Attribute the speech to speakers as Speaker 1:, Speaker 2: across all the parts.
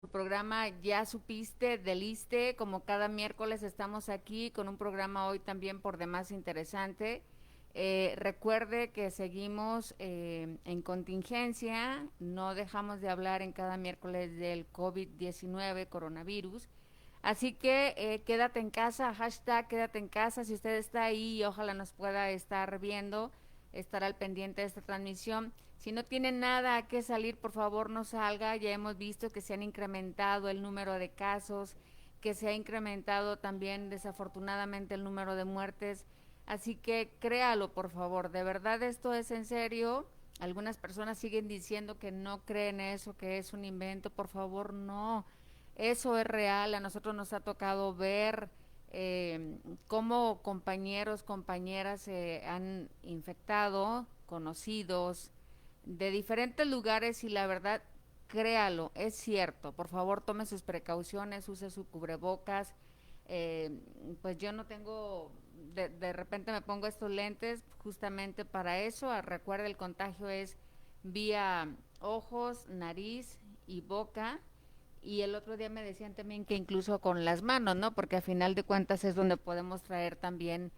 Speaker 1: Tu programa Ya Supiste del ISSSTE. Como cada miércoles estamos aquí con un programa hoy también por demás interesante. Recuerde que seguimos en contingencia, no dejamos de hablar en cada miércoles del COVID-19, coronavirus. Así que quédate en casa, hashtag quédate en casa. Si usted está ahí, ojalá nos pueda estar viendo, estar al pendiente de esta transmisión. Si no tiene nada a qué salir, por favor no salga. Ya hemos visto que se han incrementado el número de casos, que se ha incrementado también desafortunadamente el número de muertes. Así que créalo, por favor. De verdad esto es en serio. Algunas personas siguen diciendo que no creen eso, que es un invento. Por favor, no. Eso es real. A nosotros nos ha tocado ver cómo compañeros, compañeras se han infectado, conocidos, de diferentes lugares y la verdad, créalo, es cierto. Por favor, tome sus precauciones, use su cubrebocas. Eh, pues yo no tengo, de repente me pongo estos lentes justamente para eso. Recuerda, el contagio es vía ojos, nariz y boca. Y el otro día me decían también que incluso con las manos, ¿no? Porque a final de cuentas es donde podemos traer también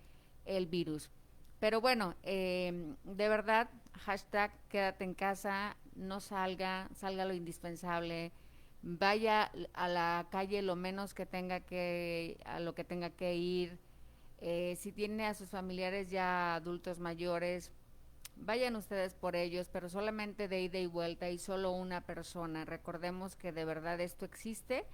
Speaker 1: el virus. Pero bueno, de verdad, hashtag quédate en casa, no salga, salga lo indispensable, vaya a la calle lo menos que tenga que, a lo que tenga que ir. Si tiene a sus familiares ya adultos mayores, vayan ustedes por ellos, pero solamente de ida y vuelta y solo una persona. Recordemos que de verdad esto existe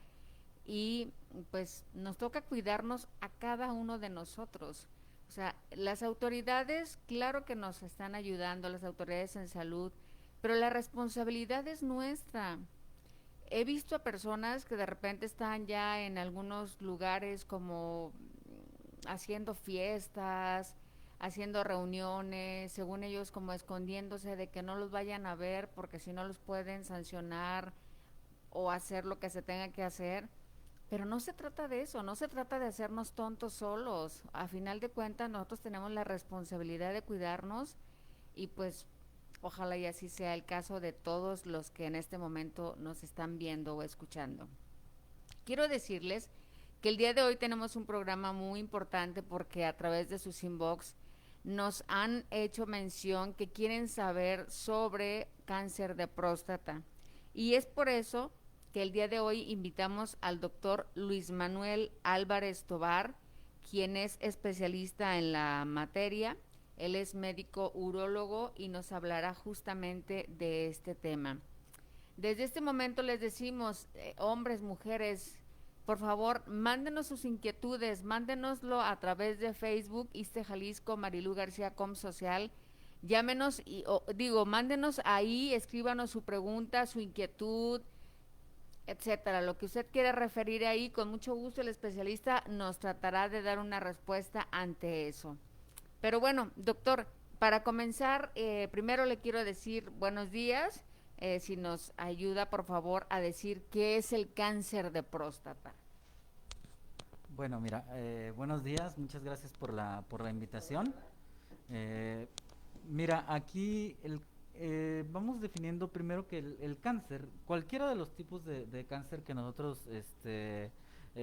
Speaker 1: y pues nos toca cuidarnos a cada uno de nosotros. O sea, las autoridades, claro que nos están ayudando, las autoridades en salud, pero la responsabilidad es nuestra. He visto a personas que de repente están ya en algunos lugares como haciendo fiestas, haciendo reuniones, según ellos como escondiéndose de que no los vayan a ver porque si no los pueden sancionar o hacer lo que se tenga que hacer. Pero no se trata de eso, no se trata de hacernos tontos solos. A final de cuentas nosotros tenemos la responsabilidad de cuidarnos y pues ojalá y así sea el caso de todos los que en este momento nos están viendo o escuchando. Quiero decirles que el día de hoy tenemos un programa muy importante porque a través de sus inbox nos han hecho mención que quieren saber sobre cáncer de próstata. Y es por eso que el día de hoy invitamos al doctor Luis Manuel Álvarez Tobar, quien es especialista en la materia. Él es médico urólogo y nos hablará justamente de este tema. Desde este momento les decimos, hombres, mujeres, por favor, mándenos sus inquietudes, mándenoslo a través de Facebook, Iste Jalisco, Marilú García Com Social. Llámenos y digo, mándenos ahí, escríbanos su pregunta, su inquietud, etcétera. Lo que usted quiera referir ahí, con mucho gusto el especialista nos tratará de dar una respuesta ante eso. Pero bueno, doctor, para comenzar, primero le quiero decir buenos días. Si nos ayuda, por favor, a decir qué es el cáncer de próstata.
Speaker 2: Bueno, mira, buenos días, muchas gracias por la invitación. Eh, Mira, aquí vamos definiendo primero que el cáncer, cualquiera de los tipos de cáncer que nosotros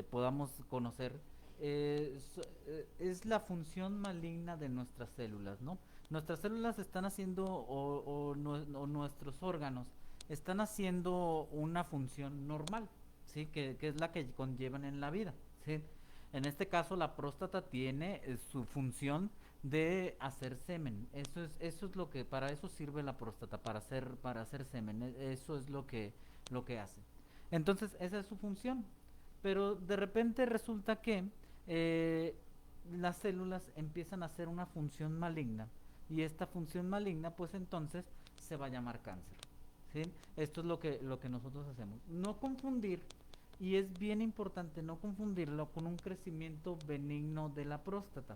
Speaker 2: podamos conocer, es la función maligna de nuestras células, ¿no? Nuestras células están haciendo, o nuestros órganos están haciendo una función normal, ¿sí? Que es la que conllevan en la vida, ¿sí? En este caso, la próstata tiene su función de hacer semen. Eso es lo que, para eso sirve la próstata, para hacer semen. Eso es lo que hace. Entonces, esa es su función. Pero de repente resulta que eh, las células empiezan a hacer una función maligna. Y esta función maligna, pues entonces se va a llamar cáncer. ¿Sí? Esto es lo que nosotros hacemos. No confundir, y es bien importante no confundirlo con un crecimiento benigno de la próstata.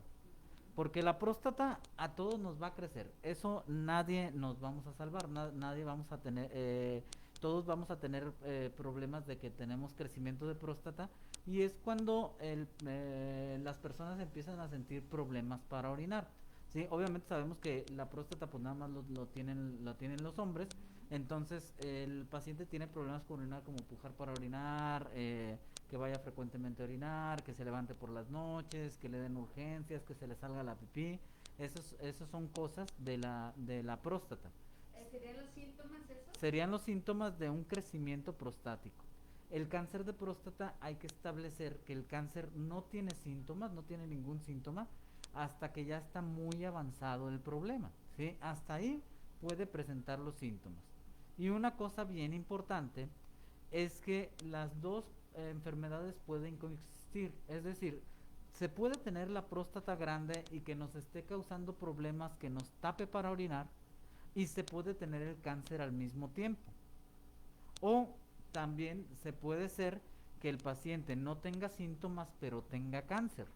Speaker 2: Porque la próstata a todos nos va a crecer. Eso nadie nos vamos a salvar. Nadie vamos a tener. Todos vamos a tener problemas de que tenemos crecimiento de próstata. Y es cuando las personas empiezan a sentir problemas para orinar. ¿Sí? Obviamente sabemos que la próstata pues nada más lo tienen los hombres. Entonces el paciente tiene problemas con orinar, como pujar para orinar, que vaya frecuentemente a orinar, que se levante por las noches, que le den urgencias, que se le salga la pipí. Esos son cosas de la próstata.
Speaker 1: ¿Serían los síntomas esos?
Speaker 2: Serían los síntomas de un crecimiento prostático. El cáncer de próstata, hay que establecer que el cáncer no tiene síntomas, no tiene ningún síntoma hasta que ya está muy avanzado el problema, ¿sí? Hasta ahí puede presentar los síntomas. Y una cosa bien importante es que las dos enfermedades pueden coexistir, es decir, se puede tener la próstata grande y que nos esté causando problemas, que nos tape para orinar, y se puede tener el cáncer al mismo tiempo. O también se puede ser que el paciente no tenga síntomas pero tenga cáncer.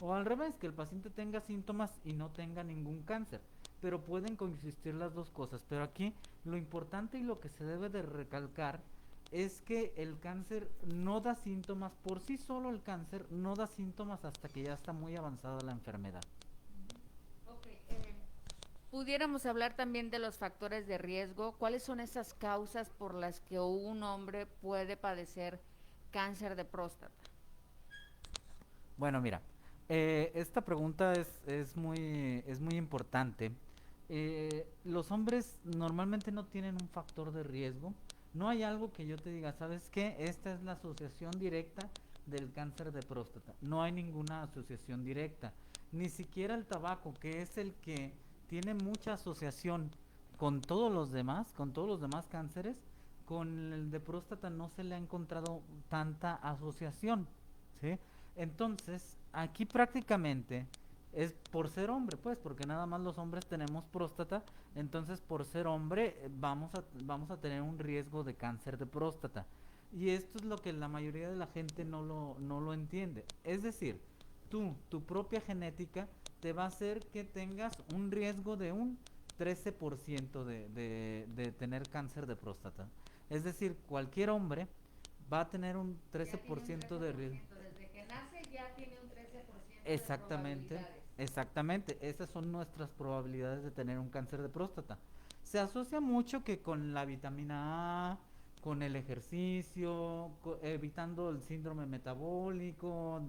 Speaker 2: O al revés, que el paciente tenga síntomas y no tenga ningún cáncer. Pero pueden coexistir las dos cosas. Pero aquí lo importante y lo que se debe de recalcar es que el cáncer no da síntomas, por sí solo el cáncer no da síntomas hasta que ya está muy avanzada la enfermedad.
Speaker 1: Ok, pudiéramos hablar también de los factores de riesgo. ¿Cuáles son esas causas por las que un hombre puede padecer cáncer de próstata?
Speaker 2: Bueno, mira, esta pregunta es muy importante. Los hombres normalmente no tienen un factor de riesgo. No hay algo que yo te diga, ¿sabes qué? Esta es la asociación directa del cáncer de próstata. No hay ninguna asociación directa. Ni siquiera el tabaco, que es el que tiene mucha asociación con todos los demás cánceres, con el de próstata no se le ha encontrado tanta asociación, ¿sí? Entonces, aquí prácticamente es por ser hombre, pues, porque nada más los hombres tenemos próstata, entonces por ser hombre vamos a tener un riesgo de cáncer de próstata. Y esto es lo que la mayoría de la gente no lo entiende. Es decir, tu propia genética te va a hacer que tengas un riesgo de un 13% de tener cáncer de próstata. Es decir, cualquier hombre va a tener un
Speaker 1: Ya tiene un
Speaker 2: 13% de riesgo.
Speaker 1: 13%, desde que nace ya tiene un 13% de
Speaker 2: Exactamente,
Speaker 1: probabilidades.
Speaker 2: exactamente. Esas son nuestras probabilidades de tener un cáncer de próstata. Se asocia mucho que con la vitamina A, con el ejercicio, evitando el síndrome metabólico,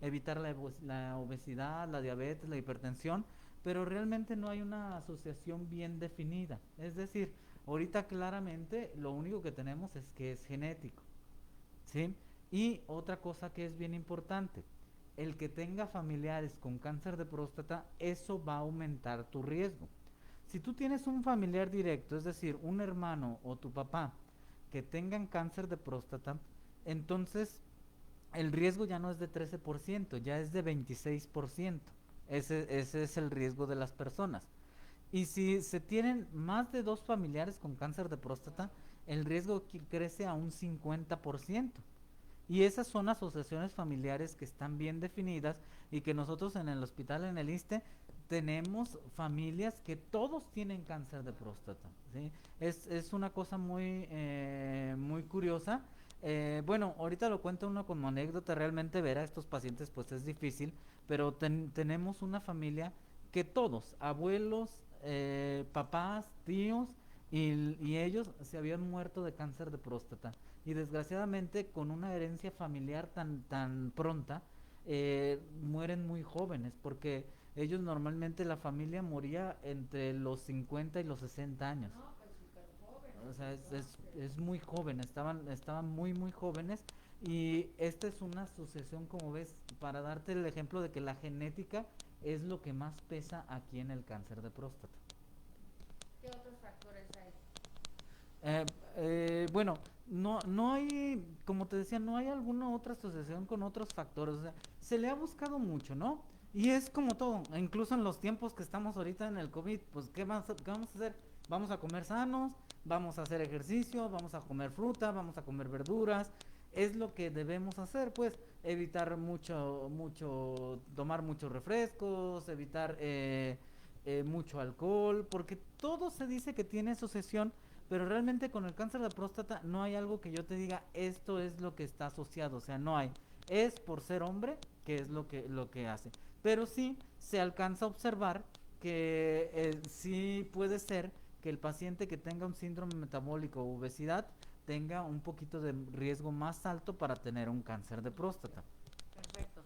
Speaker 2: evitar la obesidad, la diabetes, la hipertensión, pero realmente no hay una asociación bien definida. Es decir, ahorita claramente lo único que tenemos es que es genético, ¿sí? Y otra cosa que es bien importante, el que tenga familiares con cáncer de próstata, eso va a aumentar tu riesgo. Si tú tienes un familiar directo, es decir, un hermano o tu papá, que tengan cáncer de próstata, entonces el riesgo ya no es de 13%, ya es de 26%. Ese es el riesgo de las personas. Y si se tienen más de dos familiares con cáncer de próstata, el riesgo crece a un 50%. Y esas son asociaciones familiares que están bien definidas y que nosotros en el hospital, en el ISSSTE, tenemos familias que todos tienen cáncer de próstata, ¿sí? Es una cosa muy curiosa. Bueno, ahorita lo cuento uno como anécdota, realmente ver a estos pacientes pues es difícil, pero tenemos una familia que todos, abuelos, papás, tíos, y ellos se habían muerto de cáncer de próstata y desgraciadamente con una herencia familiar tan pronta, mueren muy jóvenes porque ellos normalmente la familia moría entre los 50 y los 60 años.
Speaker 1: No, pues súper jóvenes,
Speaker 2: O sea,
Speaker 1: entonces.
Speaker 2: es muy joven, estaban muy jóvenes y esta es una asociación, como ves, para darte el ejemplo de que la genética es lo que más pesa aquí en el cáncer de próstata.
Speaker 1: ¿Qué otros factores hay?
Speaker 2: Bueno, no hay, como te decía, no hay alguna otra asociación con otros factores. O sea, se le ha buscado mucho, ¿no? Y es como todo, incluso en los tiempos que estamos ahorita en el COVID, pues qué vamos a hacer? Vamos a comer sanos, vamos a hacer ejercicio, vamos a comer fruta, vamos a comer verduras. Es lo que debemos hacer, pues, evitar tomar muchos refrescos, evitar mucho alcohol, porque todo se dice que tiene asociación, pero realmente con el cáncer de próstata no hay algo que yo te diga, esto es lo que está asociado, o sea, no hay. Es por ser hombre que es lo que hace. Pero sí se alcanza a observar que sí puede ser que que el paciente que tenga un síndrome metabólico o obesidad tenga un poquito de riesgo más alto para tener un cáncer de próstata.
Speaker 1: Perfecto.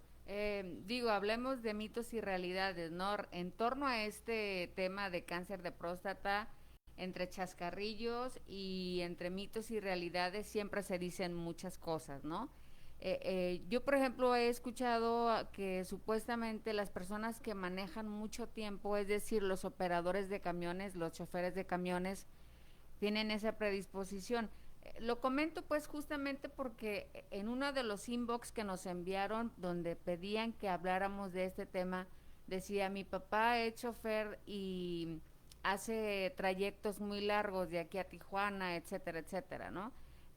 Speaker 1: Digo, hablemos de mitos y realidades, ¿no? En torno a este tema de cáncer de próstata, entre chascarrillos y entre mitos y realidades siempre se dicen muchas cosas, ¿no? Yo, por ejemplo, he escuchado que supuestamente las personas que manejan mucho tiempo, es decir, los operadores de camiones, los choferes de camiones, tienen esa predisposición. Lo comento pues justamente porque en uno de los inbox que nos enviaron donde pedían que habláramos de este tema, decía mi papá es chofer y hace trayectos muy largos de aquí a Tijuana, etcétera, etcétera, ¿no?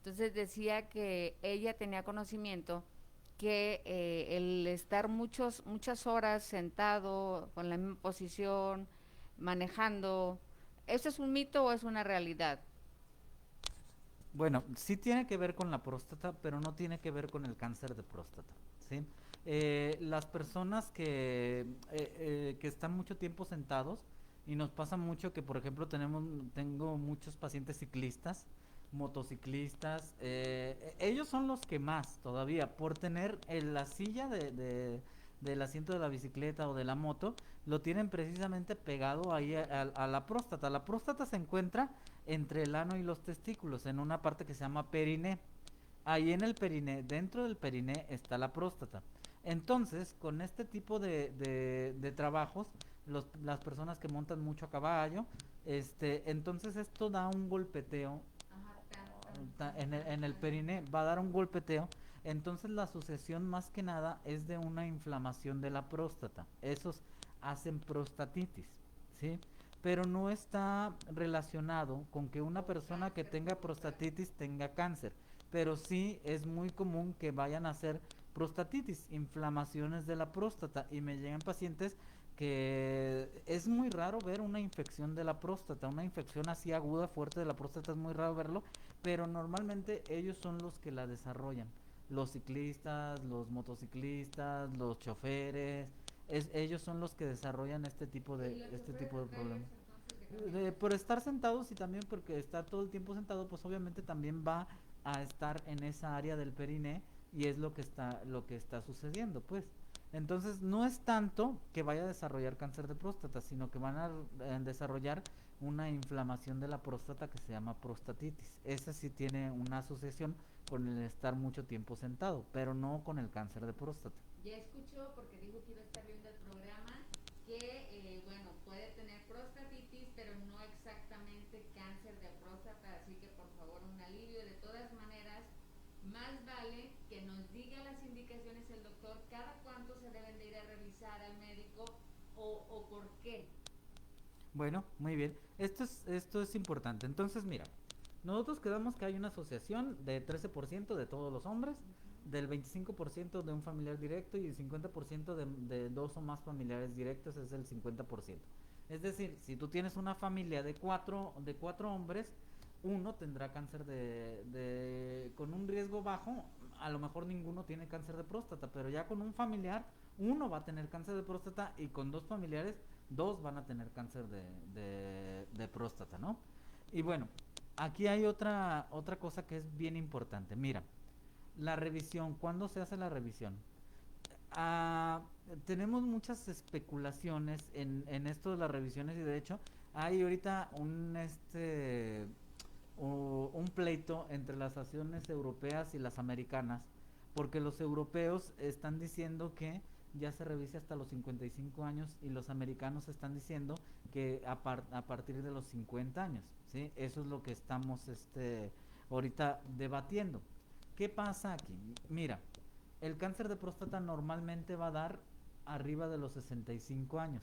Speaker 1: Entonces decía que ella tenía conocimiento que el estar muchas horas sentado con la misma posición, manejando, ¿eso es un mito o es una realidad?
Speaker 2: Bueno, sí tiene que ver con la próstata, pero no tiene que ver con el cáncer de próstata, ¿sí? Las personas que están mucho tiempo sentados, y nos pasa mucho que, por ejemplo, tengo muchos pacientes ciclistas, motociclistas, ellos son los que más todavía, por tener la silla del asiento de la bicicleta o de la moto, lo tienen precisamente pegado ahí a la próstata. La próstata se encuentra entre el ano y los testículos, en una parte que se llama periné. Ahí en el periné, dentro del periné está la próstata. Entonces, con este tipo de trabajos, las personas que montan mucho a caballo, entonces esto da un golpeteo en el periné, va a dar un golpeteo. Entonces la sucesión más que nada es de una inflamación de la próstata. Esos hacen prostatitis, ¿sí? Pero no está relacionado con que una persona que tenga prostatitis tenga cáncer, pero sí es muy común que vayan a hacer prostatitis, inflamaciones de la próstata, y me llegan pacientes que es muy raro ver una infección de la próstata, una infección así aguda, fuerte de la próstata, es muy raro verlo, pero normalmente ellos son los que la desarrollan. Los ciclistas, los motociclistas, los choferes, ellos son los que desarrollan este tipo de problemas. Por estar sentados y también porque está todo el tiempo sentado, pues obviamente también va a estar en esa área del periné, y es lo que está sucediendo, pues. Entonces no es tanto que vaya a desarrollar cáncer de próstata, sino que van a desarrollar una inflamación de la próstata que se llama prostatitis. Esa sí tiene una asociación con el estar mucho tiempo sentado, pero no con el cáncer de próstata.
Speaker 1: Ya escuchó, porque dijo que iba a estar viendo el programa, que, bueno, puede tener prostatitis, pero no exactamente cáncer de próstata, así que por favor un alivio. De todas maneras, más vale que nos diga las indicaciones el doctor, cada cuánto se deben de ir a revisar al médico o por qué.
Speaker 2: Bueno, muy bien. Esto es importante. Entonces, mira, nosotros quedamos que hay una asociación de 13% de todos los hombres, del 25% de un familiar directo, y el 50% de dos o más familiares directos es el 50%. Es decir, si tú tienes una familia de cuatro hombres, uno tendrá cáncer con un riesgo bajo. A lo mejor ninguno tiene cáncer de próstata, pero ya con un familiar uno va a tener cáncer de próstata, y con dos familiares dos van a tener cáncer de próstata, ¿no? Y bueno, aquí hay otra cosa que es bien importante. Mira, la revisión. ¿Cuándo se hace la revisión? Ah, tenemos muchas especulaciones en esto de las revisiones, y de hecho hay ahorita un pleito entre las asociaciones europeas y las americanas, porque los europeos están diciendo que ya se revise hasta los 55 años, y los americanos están diciendo que a partir de los 50 años, ¿sí? Eso es lo que estamos ahorita debatiendo. ¿Qué pasa aquí? Mira, el cáncer de próstata normalmente va a dar arriba de los 65 años.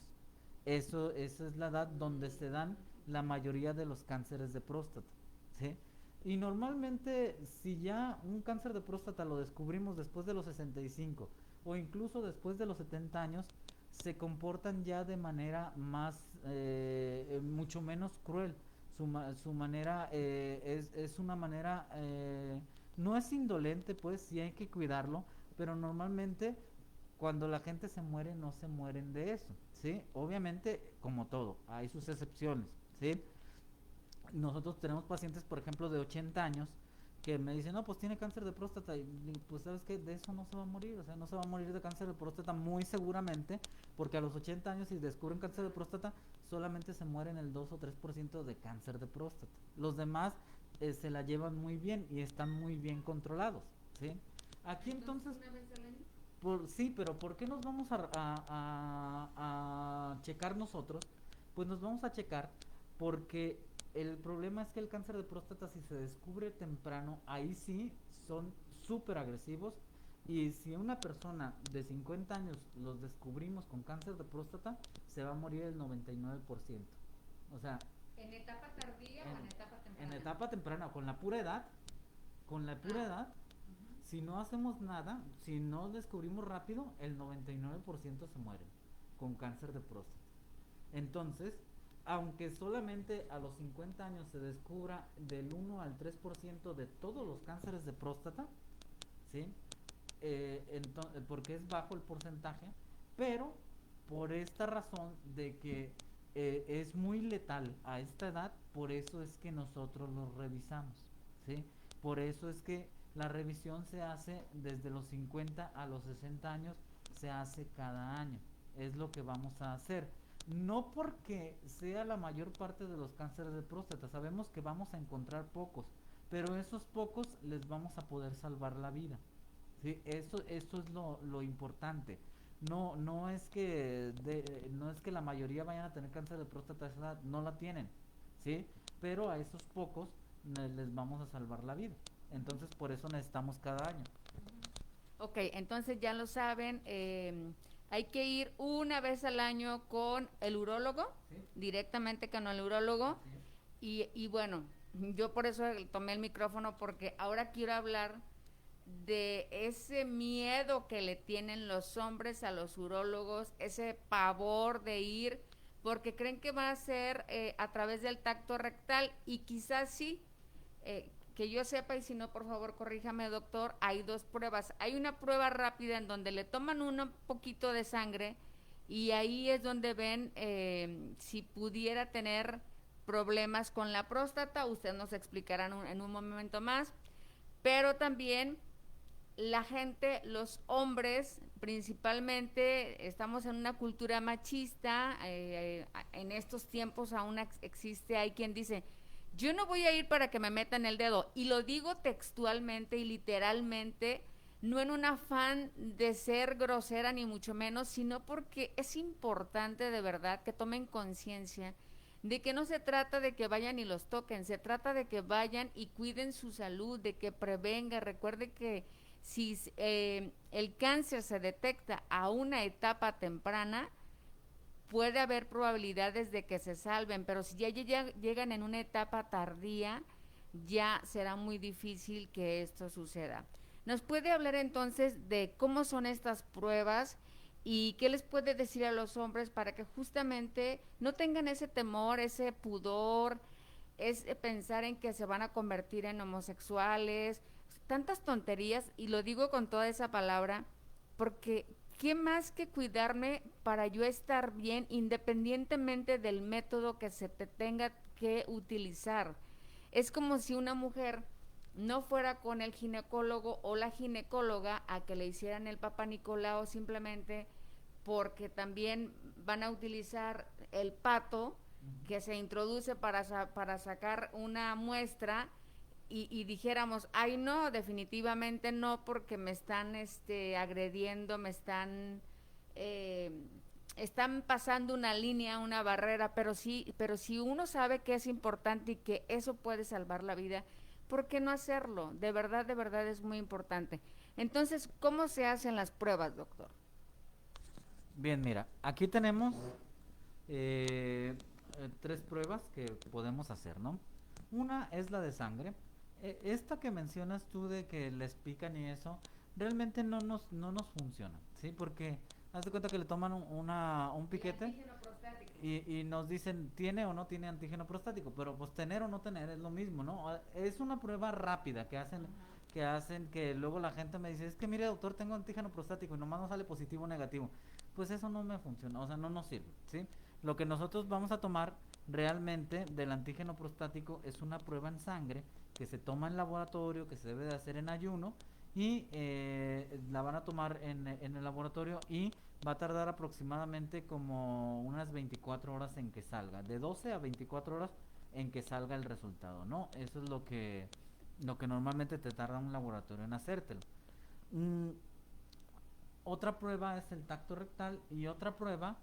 Speaker 2: Esa es la edad donde se dan la mayoría de los cánceres de próstata, ¿sí? Y normalmente, si ya un cáncer de próstata lo descubrimos después de los 65 o incluso después de los 70 años, se comportan ya de manera mucho menos cruel. Su manera es una manera, no es indolente, pues sí hay que cuidarlo, pero normalmente cuando la gente se muere no se mueren de eso, ¿sí? Obviamente, como todo, hay sus excepciones, ¿sí? nosotros tenemos pacientes, por ejemplo, de 80 años que me dicen, no, pues tiene cáncer de próstata, y pues sabes que de eso no se va a morir, o sea, no se va a morir de cáncer de próstata muy seguramente, porque a los 80 años si descubren cáncer de próstata, solamente se mueren el 2 o 3% de cáncer de próstata. Los demás se la llevan muy bien y están muy bien controlados, ¿sí? Aquí entonces,
Speaker 1: ¿Una vez al año?
Speaker 2: sí, pero ¿por qué nos vamos a checar nosotros? Pues nos vamos a checar porque el problema es que el cáncer de próstata, si se descubre temprano, ahí sí son súper agresivos. Y si una persona de 50 años los descubrimos con cáncer de próstata, se va a morir el 99%. O sea,
Speaker 1: ¿En etapa tardía o en etapa temprana?
Speaker 2: en etapa temprana, con la pura edad, si no hacemos nada, si no descubrimos rápido, el 99% se mueren con cáncer de próstata. Entonces, aunque solamente a los 50 años se descubra del 1 al 3% de todos los cánceres de próstata, ¿sí? Porque es bajo el porcentaje, pero por esta razón de que es muy letal a esta edad, por eso es que nosotros lo revisamos, ¿sí? Por eso es que la revisión se hace desde los 50 a los 60 años, se hace cada año, es lo que vamos a hacer. No porque sea la mayor parte de los cánceres de próstata, sabemos que vamos a encontrar pocos, pero esos pocos les vamos a poder salvar la vida. Sí, eso es lo importante. No es que la mayoría vayan a tener cáncer de próstata a esa edad, no la tienen, ¿sí? Pero a esos pocos les vamos a salvar la vida. Entonces por eso necesitamos cada año.
Speaker 1: Ok, entonces ya lo saben, hay que ir una vez al año con el urólogo,
Speaker 2: ¿Sí?
Speaker 1: directamente con el urólogo,
Speaker 2: Así es.
Speaker 1: y bueno, yo por eso tomé el micrófono, porque ahora quiero hablar de ese miedo que le tienen los hombres a los urólogos, ese pavor de ir, porque creen que va a ser a través del tacto rectal, y quizás sí, que yo sepa, y si no, por favor, corríjame, doctor, hay dos pruebas. Hay una prueba rápida en donde le toman un poquito de sangre y ahí es donde ven si pudiera tener problemas con la próstata. Usted nos explicará en un momento más. Pero también la gente, los hombres principalmente, estamos en una cultura machista, en estos tiempos aún existe, hay quien dice, yo no voy a ir para que me metan el dedo, y lo digo textualmente y literalmente, no en un afán de ser grosera ni mucho menos, sino porque es importante de verdad que tomen conciencia de que no se trata de que vayan y los toquen, se trata de que vayan y cuiden su salud, de que prevenga. Recuerde que si el cáncer se detecta a una etapa temprana, puede haber probabilidades de que se salven, pero si ya llegan en una etapa tardía, ya será muy difícil que esto suceda. ¿Nos puede hablar entonces de cómo son estas pruebas y qué les puede decir a los hombres para que justamente no tengan ese temor, ese pudor, es pensar en que se van a convertir en homosexuales, tantas tonterías, y lo digo con toda esa palabra, porque qué más que cuidarme para yo estar bien independientemente del método que se te tenga que utilizar. Es como si una mujer no fuera con el ginecólogo o la ginecóloga a que le hicieran el Papa Nicolau simplemente porque también van a utilizar el pato que se introduce para sacar una muestra, y dijéramos, ay no, definitivamente no, porque me están agrediendo, me eh, están pasando una línea, una barrera, pero si uno sabe que es importante y que eso puede salvar la vida, ¿por qué no hacerlo? De verdad es muy importante. Entonces, ¿cómo se hacen las pruebas, doctor?
Speaker 2: Bien, mira, aquí tenemos eh, tres pruebas que podemos hacer, ¿no? Una es la de sangre. Esta que mencionas tú de que les pican y eso, realmente no nos funciona, ¿sí? Porque haz de cuenta que le toman un piquete y nos dicen tiene o no tiene antígeno prostático, pero pues tener o no tener es lo mismo, ¿no? Es una prueba rápida que hacen que luego la gente me dice, es que mire doctor, tengo antígeno prostático y nomás no sale positivo o negativo. Pues eso no me funciona, o sea, no nos sirve, ¿sí? Lo que nosotros vamos a tomar realmente del antígeno prostático es una prueba en sangre que se toma en laboratorio, que se debe de hacer en ayuno y la van a tomar en el laboratorio y va a tardar aproximadamente como unas 24 horas en que salga, de 12 a 24 horas en que salga el resultado, ¿no? Eso es lo que normalmente te tarda un laboratorio en hacértelo. Mm, Otra prueba es el tacto rectal y otra prueba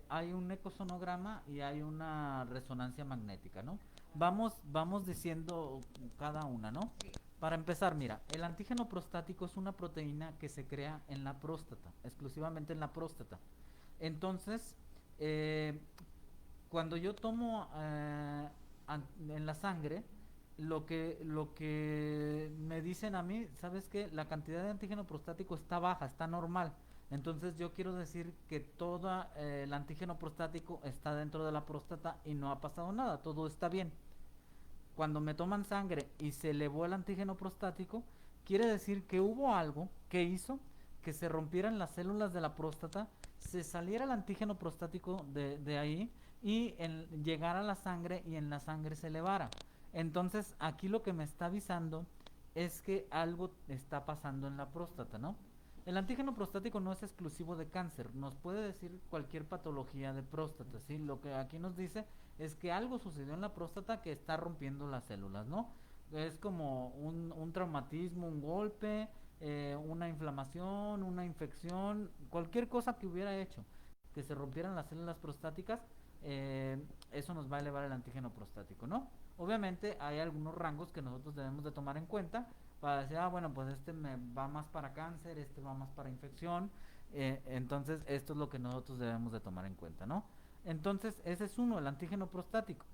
Speaker 2: hay un ecosonograma y hay una resonancia magnética, ¿no? Vamos diciendo cada una, ¿no?
Speaker 1: Sí.
Speaker 2: Para empezar, mira, el antígeno prostático es una proteína que se crea en la próstata, exclusivamente en la próstata. Entonces, eh, cuando yo tomo en la sangre, lo que me dicen a mí, ¿sabes qué? La cantidad de antígeno prostático está baja, está normal. Entonces yo quiero decir que todo el antígeno prostático está dentro de la próstata y no ha pasado nada, todo está bien. Cuando me toman sangre y se elevó el antígeno prostático, quiere decir que hubo algo que hizo que se rompieran las células de la próstata, se saliera el antígeno prostático de ahí y llegara a la sangre y en la sangre se elevara. Entonces aquí lo que me está avisando es que algo está pasando en la próstata, ¿no? El antígeno prostático no es exclusivo de cáncer, nos puede decir cualquier patología de próstata, ¿sí? Lo que aquí nos dice es que algo sucedió en la próstata que está rompiendo las células, ¿no? Es como un traumatismo, un golpe, una inflamación, una infección, cualquier cosa que hubiera hecho que se rompieran las células prostáticas, eso nos va a elevar el antígeno prostático, ¿no? Obviamente hay algunos rangos que nosotros debemos de tomar en cuenta para decir, bueno, pues este me va más para cáncer, este va más para infección, entonces esto es lo que nosotros debemos de tomar en cuenta, ¿no? Entonces ese es uno, el antígeno prostático.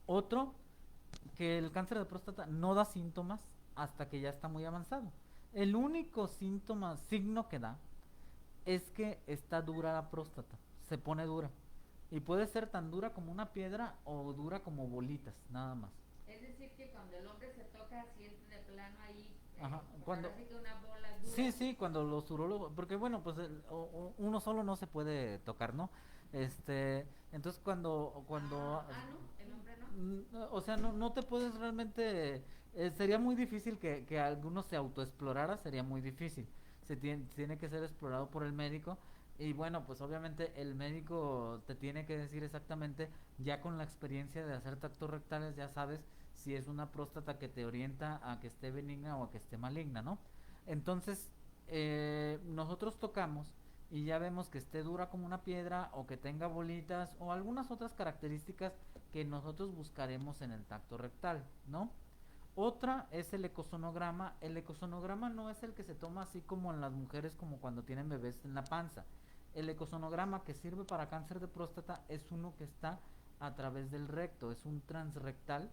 Speaker 2: Otro, que el cáncer de próstata no da síntomas hasta que ya está muy avanzado. El único síntoma, signo que da, es que está dura la próstata, se pone dura. Y puede ser tan dura como una piedra o dura como bolitas, nada más.
Speaker 1: Es decir, que cuando el hombre se toca, siente de plano ahí,
Speaker 2: Ajá,
Speaker 1: pues
Speaker 2: cuando...
Speaker 1: ahora sí que una bola dura.
Speaker 2: Sí, sí, cuando los urólogos, porque bueno, pues uno solo no se puede tocar, ¿no? Entonces cuando,
Speaker 1: No, el hombre no.
Speaker 2: o sea, no te puedes realmente, sería muy difícil que alguno se autoexplorara, sería muy difícil. Tiene que ser explorado por el médico y bueno, pues obviamente el médico te tiene que decir exactamente, ya con la experiencia de hacer tactos rectales, ya sabes si es una próstata que te orienta a que esté benigna o a que esté maligna, ¿no? Entonces, nosotros tocamos y ya vemos que esté dura como una piedra o que tenga bolitas o algunas otras características que nosotros buscaremos en el tacto rectal, ¿no? Otra es el ecosonograma. El ecosonograma no es el que se toma así como en las mujeres como cuando tienen bebés en la panza. El ecosonograma que sirve para cáncer de próstata es uno que está a través del recto, es un transrectal,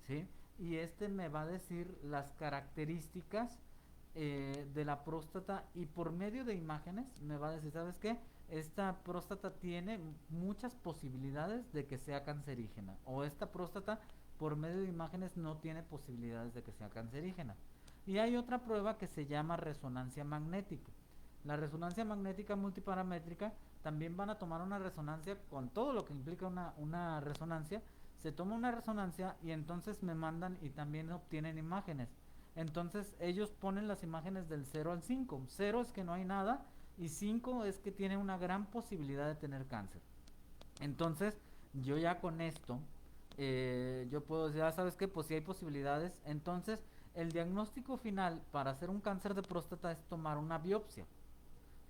Speaker 2: ¿sí? Y este me va a decir las características de la próstata y por medio de imágenes me va a decir, ¿sabes qué? Esta próstata tiene muchas posibilidades de que sea cancerígena o esta próstata por medio de imágenes no tiene posibilidades de que sea cancerígena. Y hay otra prueba que se llama resonancia magnética. La resonancia magnética multiparamétrica también van a tomar una resonancia con todo lo que implica una resonancia. Se toma una resonancia y entonces me mandan y también obtienen imágenes. Entonces ellos ponen las imágenes del 0 al 5. 0 es que no hay nada y 5 es que tiene una gran posibilidad de tener cáncer. Entonces yo ya con esto, yo puedo decir, ¿sabes qué? Pues si hay posibilidades. Entonces el diagnóstico final para hacer un cáncer de próstata es tomar una biopsia.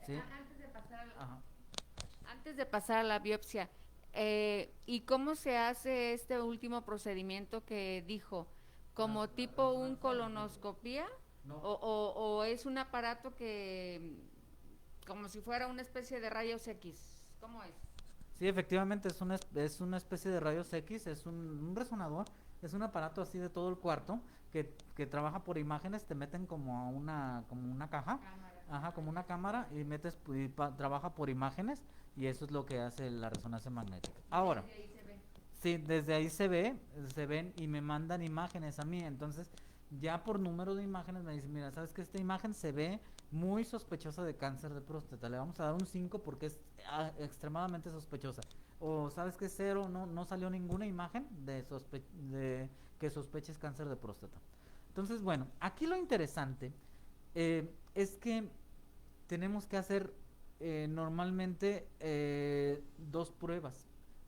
Speaker 2: ¿Sí?
Speaker 1: Antes de pasar a la biopsia, ¿y cómo se hace este último procedimiento que dijo? ¿Como tipo un colonoscopía?
Speaker 2: No.
Speaker 1: ¿O es un aparato que, como si fuera una especie de rayos X? ¿Cómo es?
Speaker 2: Sí, efectivamente es una especie de rayos X, es un resonador, es un aparato así de todo el cuarto que trabaja por imágenes, te meten como una caja,
Speaker 1: Cámara.
Speaker 2: ajá, como una cámara y trabaja por imágenes y eso es lo que hace la resonancia magnética. Ahora,
Speaker 1: Desde ahí se ve.
Speaker 2: sí, desde ahí se ven y me mandan imágenes a mí, entonces ya por número de imágenes me dicen, mira, sabes que esta imagen se ve muy sospechosa de cáncer de próstata, le vamos a dar un 5 porque es extremadamente sospechosa. O sabes que cero, no salió ninguna imagen de que sospeches cáncer de próstata. Entonces, bueno, aquí lo interesante es que tenemos que hacer normalmente dos pruebas.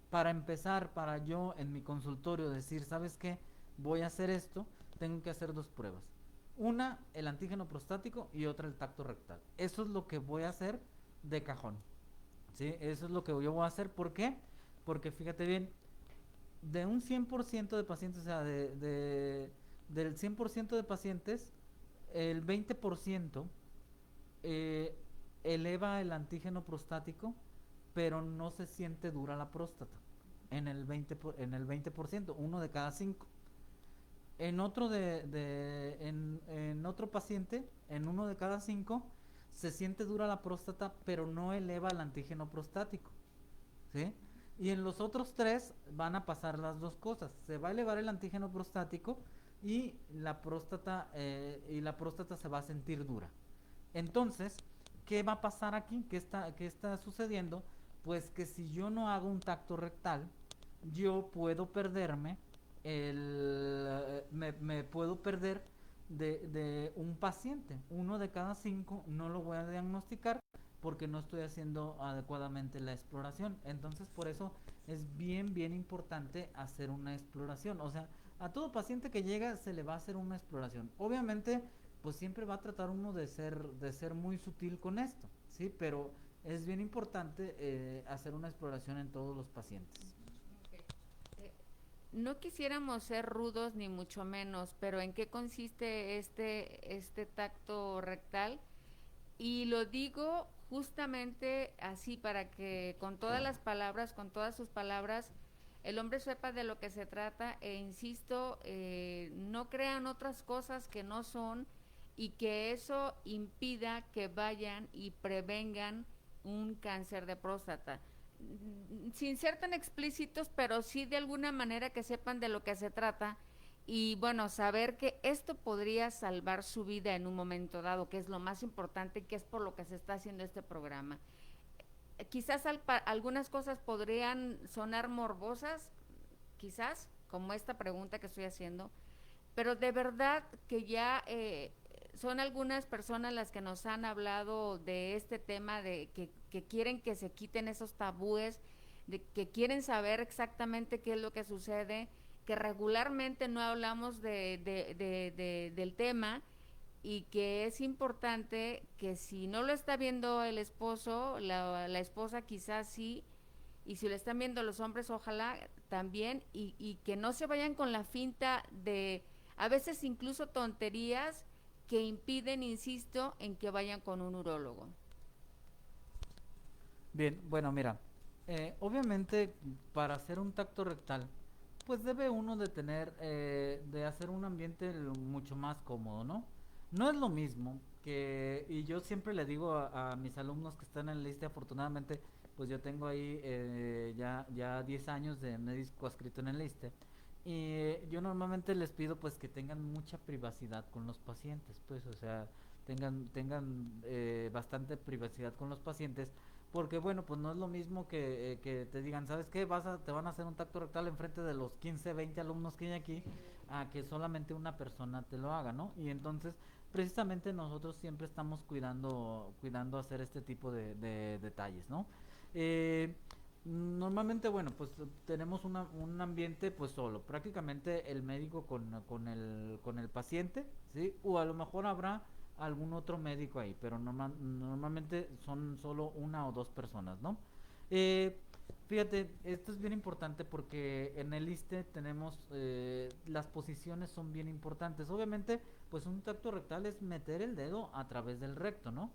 Speaker 2: Para empezar, para yo en mi consultorio decir, ¿sabes qué? Voy a hacer esto, tengo que hacer dos pruebas. Una, el antígeno prostático y otra, el tacto rectal. Eso es lo que voy a hacer de cajón. ¿Sí? Eso es lo que yo voy a hacer. ¿Por qué? Porque fíjate bien, de un 100% de pacientes, o sea, del 100% de pacientes, el 20% eh, eleva el antígeno prostático, pero no se siente dura la próstata. En el 20%, uno de cada cinco. En otro en otro paciente, en uno de cada cinco, se siente dura la próstata, pero no eleva el antígeno prostático. ¿Sí? Y en los otros tres van a pasar las dos cosas. Se va a elevar el antígeno prostático y la próstata se va a sentir dura. Entonces, ¿qué va a pasar aquí? Qué está sucediendo? Pues que si yo no hago un tacto rectal, yo puedo perderme me puedo perder de un paciente. Uno de cada cinco no lo voy a diagnosticar porque no estoy haciendo adecuadamente la exploración. Entonces, por eso es bien importante hacer una exploración. O sea, a todo paciente que llega se le va a hacer una exploración. Obviamente, pues siempre va a tratar uno de ser muy sutil con esto, ¿sí? Pero es bien importante hacer una exploración en todos los pacientes.
Speaker 1: Okay. No quisiéramos ser rudos ni mucho menos, pero ¿en qué consiste este tacto rectal? Y lo digo justamente así para que con todas las palabras, con todas sus palabras, el hombre sepa de lo que se trata e insisto, no crean otras cosas que no son y que eso impida que vayan y prevengan un cáncer de próstata. Sin ser tan explícitos, pero sí de alguna manera que sepan de lo que se trata y bueno, saber que esto podría salvar su vida en un momento dado, que es lo más importante, que es por lo que se está haciendo este programa. Quizás algunas cosas podrían sonar morbosas, quizás, como esta pregunta que estoy haciendo, pero de verdad que ya son algunas personas las que nos han hablado de este tema, de que quieren que se quiten esos tabúes, de que quieren saber exactamente qué es lo que sucede, que regularmente no hablamos del tema y que es importante que si no lo está viendo el esposo, la esposa quizás sí, y si lo están viendo los hombres, ojalá también, y que no se vayan con la finta de a veces incluso tonterías que impiden, insisto, en que vayan con un urólogo.
Speaker 2: Bien, bueno, mira, obviamente para hacer un tacto rectal, pues debe uno de tener, de hacer un ambiente mucho más cómodo, ¿no? No es lo mismo que, y yo siempre le digo a mis alumnos que están en la lista, afortunadamente, pues yo tengo ahí ya 10 años de médico adscrito en el liste, y yo normalmente les pido pues que tengan mucha privacidad con los pacientes, pues, o sea, tengan bastante privacidad con los pacientes porque bueno, pues no es lo mismo que te digan, ¿sabes qué? Te van a hacer un tacto rectal enfrente de los 15 20 alumnos que hay aquí, a que solamente una persona te lo haga, ¿no? Y entonces, precisamente nosotros siempre estamos cuidando hacer este tipo de detalles, ¿no? Eh, Normalmente, bueno, pues tenemos un ambiente pues solo, prácticamente el médico con el paciente, ¿sí? O a lo mejor habrá algún otro médico ahí, pero normalmente son solo una o dos personas, ¿no? Eh, Fíjate, esto es bien importante porque en el ISSSTE tenemos, las posiciones son bien importantes. Obviamente, pues un tacto rectal es meter el dedo a través del recto, ¿no?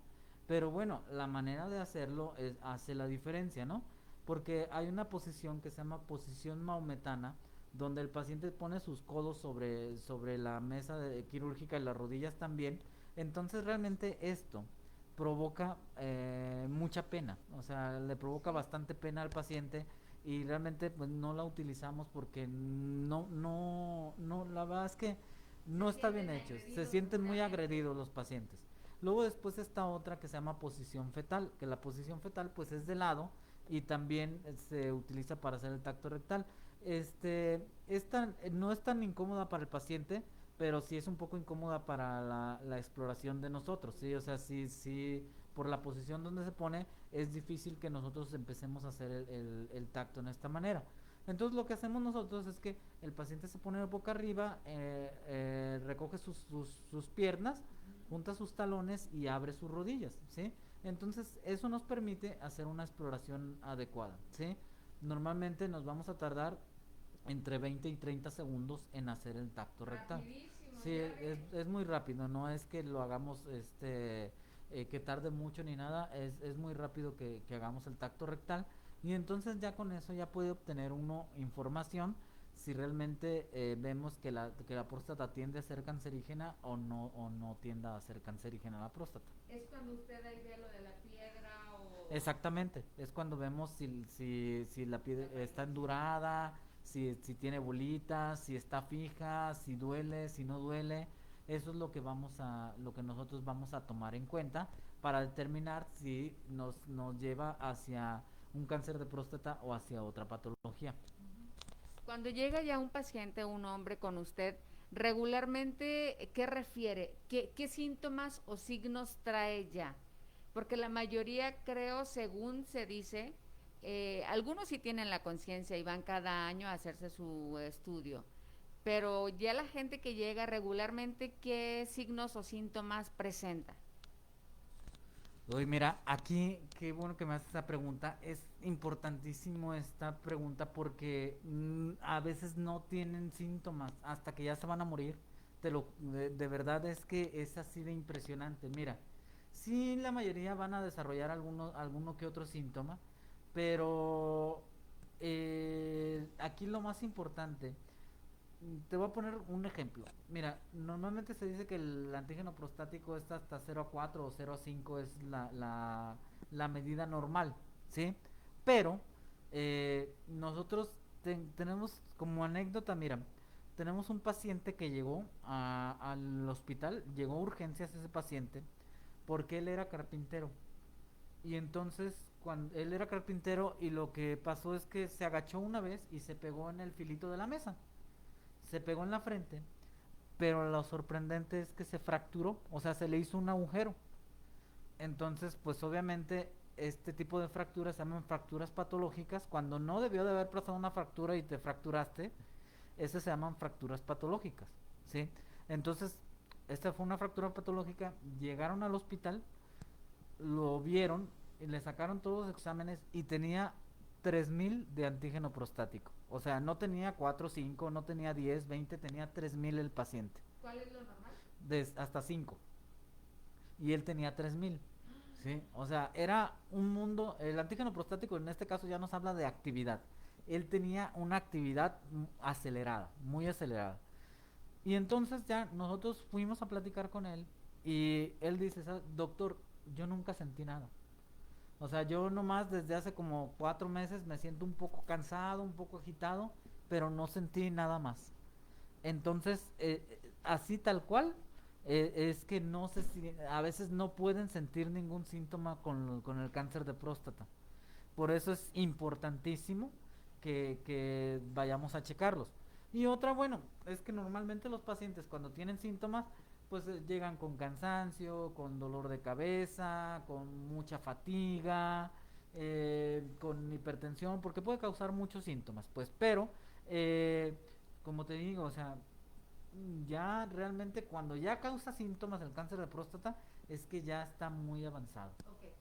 Speaker 2: Pero bueno, la manera de hacerlo hace la diferencia, ¿no? Porque hay una posición que se llama posición maometana, donde el paciente pone sus codos sobre la mesa quirúrgica y las rodillas también. Entonces realmente esto provoca mucha pena, o sea, le provoca
Speaker 1: Sí.
Speaker 2: bastante pena al paciente y realmente pues no la utilizamos porque la verdad es que no está bien hecho, se sienten muy agredidos los pacientes. Luego después está otra que se llama posición fetal, que la posición fetal pues es de lado y también se utiliza para hacer el tacto rectal. No es tan incómoda para el paciente, pero sí es un poco incómoda para la exploración de nosotros, ¿sí? O sea, sí, por la posición donde se pone, es difícil que nosotros empecemos a hacer el tacto en esta manera. Entonces lo que hacemos nosotros es que el paciente se pone de boca arriba, recoge sus piernas, junta sus talones y abre sus rodillas, ¿sí? Entonces eso nos permite hacer una exploración adecuada, ¿sí? Normalmente nos vamos a tardar entre 20 y 30 segundos en hacer el tacto rectal. Sí, es muy rápido, no es que lo hagamos que tarde mucho ni nada, es muy rápido que hagamos el tacto rectal y entonces ya con eso ya puede obtener uno información si realmente vemos que la próstata tiende a ser cancerígena o no tienda a ser cancerígena la próstata.
Speaker 1: ¿Es cuando usted ahí ve lo de la piedra o...?
Speaker 2: Exactamente, es cuando vemos si la piedra está endurada, si tiene bolitas, si está fija, si duele, si no duele. Eso es lo que nosotros vamos a tomar en cuenta para determinar si nos lleva hacia un cáncer de próstata o hacia otra patología.
Speaker 1: Cuando llega ya un paciente, un hombre con usted, regularmente, ¿qué refiere? ¿Qué síntomas o signos trae ya? Porque la mayoría, creo, según se dice, algunos sí tienen la conciencia y van cada año a hacerse su estudio, pero ya la gente que llega regularmente, ¿qué signos o síntomas presenta?
Speaker 2: Oye, mira, aquí qué bueno que me haces esa pregunta. Es importantísimo esta pregunta porque a veces no tienen síntomas hasta que ya se van a morir. De verdad es que es así de impresionante. Mira, sí la mayoría van a desarrollar alguno que otro síntoma, pero aquí lo más importante, te voy a poner un ejemplo. Mira, normalmente se dice que el antígeno prostático es hasta 0,4 o 0,5 es la medida normal, ¿sí? Pero nosotros tenemos como anécdota, mira, tenemos un paciente que llegó al hospital, llegó a urgencias ese paciente, porque él era carpintero. Y entonces, cuando él era carpintero y lo que pasó es que se agachó una vez y se pegó en el filito de la mesa, se pegó en la frente, pero lo sorprendente es que se fracturó, o sea, se le hizo un agujero. Entonces, pues obviamente este tipo de fracturas se llaman fracturas patológicas. Cuando no debió de haber pasado una fractura y te fracturaste, esas se llaman fracturas patológicas, ¿sí? Entonces, esta fue una fractura patológica, llegaron al hospital, lo vieron, y le sacaron todos los exámenes y tenía 3000 de antígeno prostático. O sea, no tenía 4 5 no tenía 10 20 tenía 3000 el paciente.
Speaker 1: ¿Cuál es lo normal?
Speaker 2: Hasta 5. Y él tenía 3000. ¿Sí? O sea, era un mundo. El antígeno prostático en este caso ya nos habla de actividad. Él tenía una actividad acelerada, muy acelerada. Y entonces ya nosotros fuimos a platicar con él y él dice, doctor, yo nunca sentí nada. O sea, yo nomás desde hace como 4 meses me siento un poco cansado, un poco agitado, pero no sentí nada más. Entonces, así tal cual, es que no sé si a veces no pueden sentir ningún síntoma con el cáncer de próstata. Por eso es importantísimo que vayamos a checarlos. Y otra, bueno, es que normalmente los pacientes cuando tienen síntomas, pues llegan con cansancio, con dolor de cabeza, con mucha fatiga, con hipertensión, porque puede causar muchos síntomas, pues, pero, eh, como te digo, o sea, ya realmente cuando ya causa síntomas el cáncer de próstata, es que ya está muy avanzado.
Speaker 1: Okay.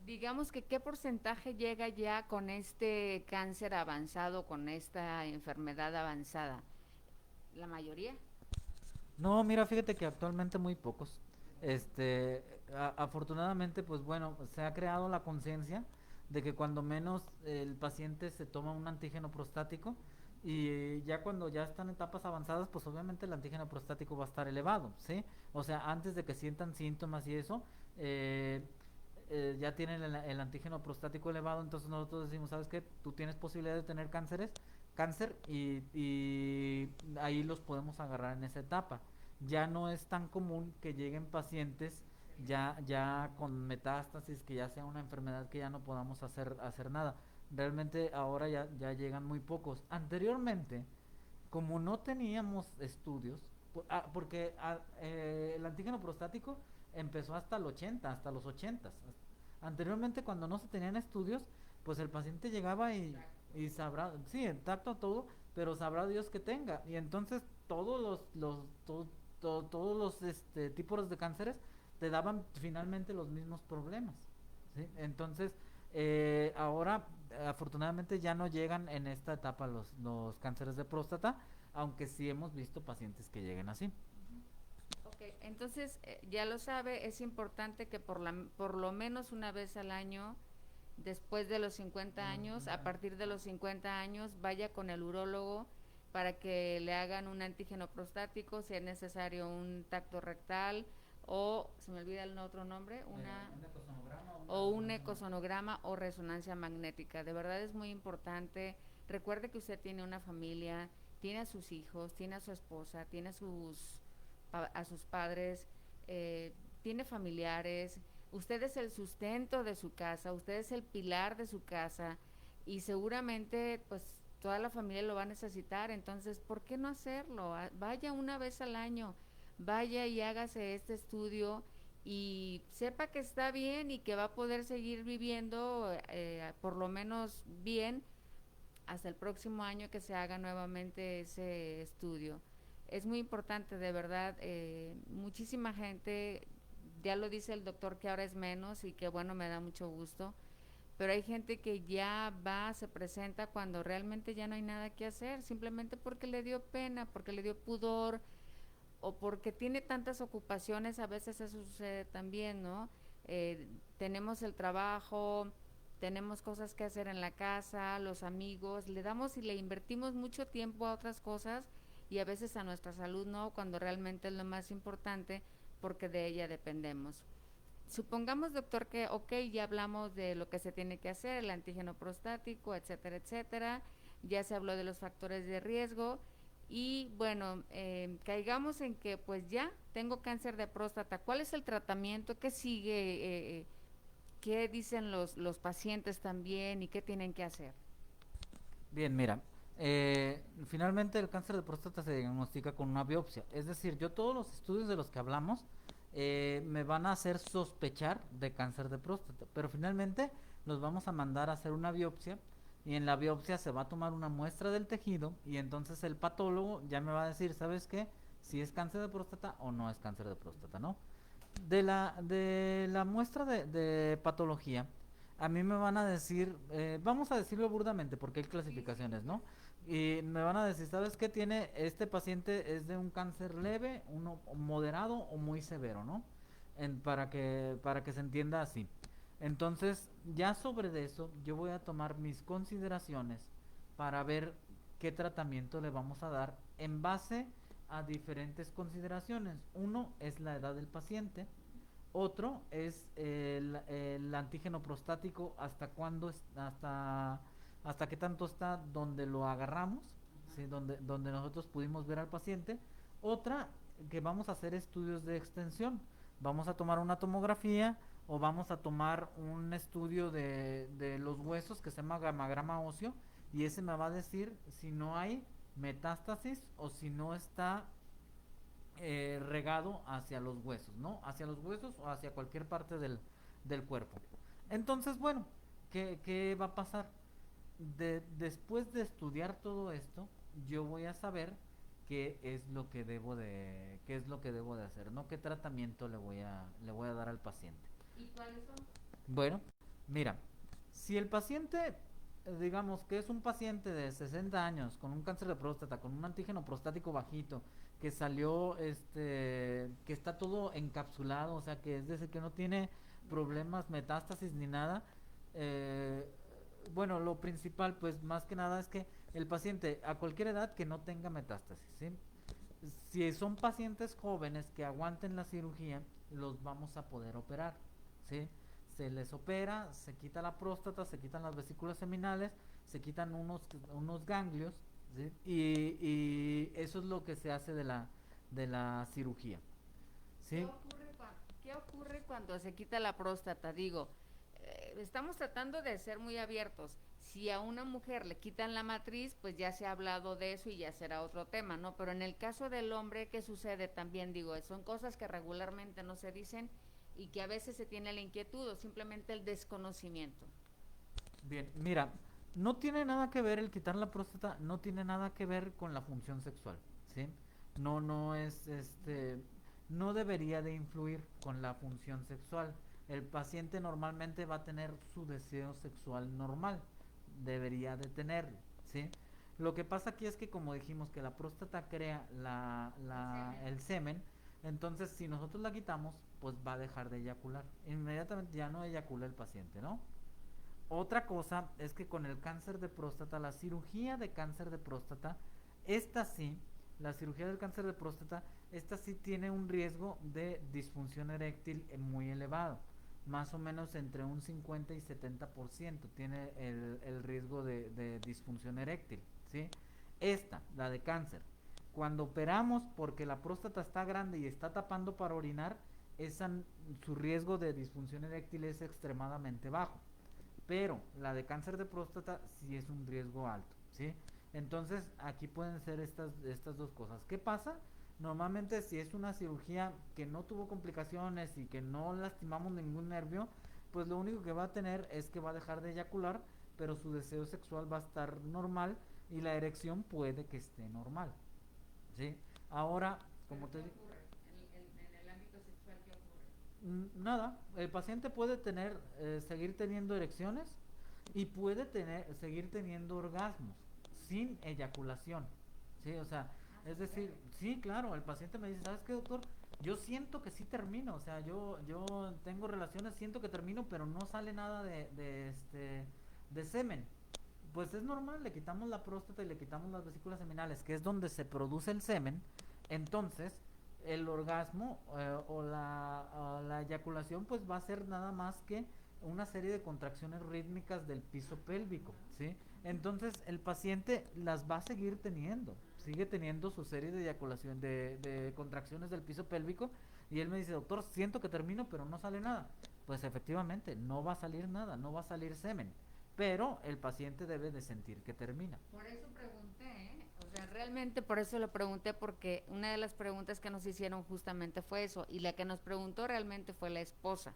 Speaker 1: Digamos que qué porcentaje llega ya con este cáncer avanzado, con esta enfermedad avanzada. ¿La mayoría?
Speaker 2: No, mira, fíjate que actualmente muy pocos. Afortunadamente, pues bueno, se ha creado la conciencia de que cuando menos el paciente se toma un antígeno prostático y ya cuando ya están en etapas avanzadas, pues obviamente el antígeno prostático va a estar elevado, ¿sí? O sea, antes de que sientan síntomas y eso, eh, ya tienen el antígeno prostático elevado, entonces nosotros decimos, ¿sabes qué? Tú tienes posibilidad de tener cáncer y ahí los podemos agarrar en esa etapa. ya no es tan común que lleguen pacientes ya con metástasis, que ya sea una enfermedad que ya no podamos hacer nada. Realmente ahora ya llegan muy pocos. Anteriormente, como no teníamos estudios, porque el antígeno prostático empezó hasta el 80, hasta los 80. Anteriormente, cuando no se tenían estudios, pues el paciente llegaba y sabrá, sí, intacto todo, pero sabrá Dios que tenga. Y entonces todos todos los tipos de cánceres te daban finalmente los mismos problemas, ¿sí? Entonces, ahora afortunadamente ya no llegan en esta etapa los cánceres de próstata, aunque sí hemos visto pacientes que lleguen así.
Speaker 1: Ok, entonces ya lo sabe, es importante que por lo menos una vez al año, después de los 50 años, a partir de los 50 años, vaya con el urólogo para que le hagan un antígeno prostático, si es necesario un tacto rectal o, se me olvida el otro nombre, un ecosonograma o resonancia magnética. De verdad es muy importante. Recuerde que usted tiene una familia, tiene a sus hijos, tiene a su esposa, tiene a sus padres, tiene familiares. Usted es el sustento de su casa, usted es el pilar de su casa y seguramente pues toda la familia lo va a necesitar. Entonces, ¿por qué no hacerlo? Vaya una vez al año, vaya y hágase este estudio y sepa que está bien y que va a poder seguir viviendo por lo menos bien hasta el próximo año que se haga nuevamente ese estudio. Es muy importante, de verdad, muchísima gente, ya lo dice el doctor que ahora es menos y que bueno, me da mucho gusto, pero hay gente que ya va, se presenta cuando realmente ya no hay nada que hacer, simplemente porque le dio pena, porque le dio pudor, o porque tiene tantas ocupaciones, a veces eso sucede también, ¿no? Tenemos el trabajo, tenemos cosas que hacer en la casa, los amigos, le damos y le invertimos mucho tiempo a otras cosas y a veces a nuestra salud no, cuando realmente es lo más importante porque de ella dependemos. Supongamos, doctor, que, ok, ya hablamos de lo que se tiene que hacer, el antígeno prostático, etcétera, etcétera, ya se habló de los factores de riesgo y bueno, caigamos en que pues ya tengo cáncer de próstata. ¿Cuál es el tratamiento? ¿Qué sigue? ¿Qué dicen los pacientes también y qué tienen que hacer?
Speaker 2: Bien, mira, finalmente el cáncer de próstata se diagnostica con una biopsia. Es decir, yo todos los estudios de los que hablamos me van a hacer sospechar de cáncer de próstata, pero finalmente los vamos a mandar a hacer una biopsia y en la biopsia se va a tomar una muestra del tejido y entonces el patólogo ya me va a decir, ¿sabes qué? Si es cáncer de próstata o no es cáncer de próstata, ¿no? De la muestra de patología, a mí me van a decir, vamos a decirlo burdamente, porque hay clasificaciones, ¿no? Y me van a decir, ¿sabes qué tiene? Este paciente es de un cáncer leve, uno moderado o muy severo, ¿no? Para que se entienda así. Entonces, ya sobre de eso, yo voy a tomar mis consideraciones para ver qué tratamiento le vamos a dar en base a diferentes consideraciones. Uno es la edad del paciente, otro es el antígeno prostático, hasta qué tanto está donde lo agarramos, ¿sí? Donde nosotros pudimos ver al paciente. Otra, que vamos a hacer estudios de extensión. Vamos a tomar una tomografía o vamos a tomar un estudio de los huesos que se llama gamagrama óseo y ese me va a decir si no hay metástasis o si no está regado hacia los huesos, ¿no? Hacia los huesos o hacia cualquier parte del cuerpo. Entonces, bueno, ¿qué va a pasar? Después de estudiar todo esto, yo voy a saber qué es lo que debo de hacer, ¿no? ¿Qué tratamiento le voy a dar al paciente?
Speaker 1: ¿Y cuáles son?
Speaker 2: Bueno, mira, si el paciente, digamos que es un paciente de 60 años con un cáncer de próstata, con un antígeno prostático bajito, que salió, que está todo encapsulado, o sea, que es decir, que no tiene problemas, metástasis ni nada, eh, bueno, lo principal, pues más que nada es que el paciente a cualquier edad que no tenga metástasis, ¿sí? Si son pacientes jóvenes que aguanten la cirugía, los vamos a poder operar, ¿sí? Se les opera, se quita la próstata, se quitan las vesículas seminales, se quitan unos ganglios, ¿sí? Y eso es lo que se hace de la cirugía. ¿Sí?
Speaker 1: ¿Qué ocurre cuando se quita la próstata? Digo, estamos tratando de ser muy abiertos. Si a una mujer le quitan la matriz, pues ya se ha hablado de eso y ya será otro tema, ¿no? Pero en el caso del hombre, ¿qué sucede también? Digo, son cosas que regularmente no se dicen y que a veces se tiene la inquietud o simplemente el desconocimiento.
Speaker 2: Bien, mira, no tiene nada que ver el quitar la próstata, no tiene nada que ver con la función sexual, ¿sí? No es, no debería de influir con la función sexual. El paciente normalmente va a tener su deseo sexual normal, debería de tenerlo, ¿sí? Lo que pasa aquí es que como dijimos que la próstata crea el semen, entonces si nosotros la quitamos, pues va a dejar de eyacular. Inmediatamente ya no eyacula el paciente, ¿no? Otra cosa es que con el cáncer de próstata, la cirugía de cáncer de próstata, esta sí, la cirugía del cáncer de próstata, esta sí tiene un riesgo de disfunción eréctil muy elevado, más o menos entre un 50 y 70% tiene el riesgo de disfunción eréctil, ¿sí? Esta, la de cáncer, cuando operamos porque la próstata está grande y está tapando para orinar, esa, su riesgo de disfunción eréctil es extremadamente bajo, pero la de cáncer de próstata sí es un riesgo alto, ¿sí? Entonces aquí pueden ser estas dos cosas. ¿Qué pasa? Normalmente si es una cirugía que no tuvo complicaciones y que no lastimamos ningún nervio, pues lo único que va a tener es que va a dejar de eyacular, pero su deseo sexual va a estar normal y la erección puede que esté normal, ¿sí? Ahora, como te digo,
Speaker 1: En el ámbito sexual, ¿qué ocurre?
Speaker 2: nada, el paciente puede tener, seguir teniendo erecciones y puede seguir teniendo orgasmos sin eyaculación, ¿sí? O sea, es decir, sí, claro, el paciente me dice, ¿sabes qué, doctor? Yo siento que sí termino, o sea, yo tengo relaciones, siento que termino, pero no sale nada de semen. Pues es normal, le quitamos la próstata y le quitamos las vesículas seminales, que es donde se produce el semen. Entonces, el orgasmo o la eyaculación, pues va a ser nada más que una serie de contracciones rítmicas del piso pélvico, ¿sí? Entonces, el paciente las va a seguir teniendo, sigue teniendo su serie de eyaculación, de contracciones del piso pélvico, y él me dice, doctor, siento que termino, pero no sale nada. Pues efectivamente, no va a salir nada, no va a salir semen, pero el paciente debe de sentir que termina.
Speaker 1: Por eso pregunté, ¿eh? O sea, realmente por eso lo pregunté, porque una de las preguntas que nos hicieron justamente fue eso, y la que nos preguntó realmente fue la esposa,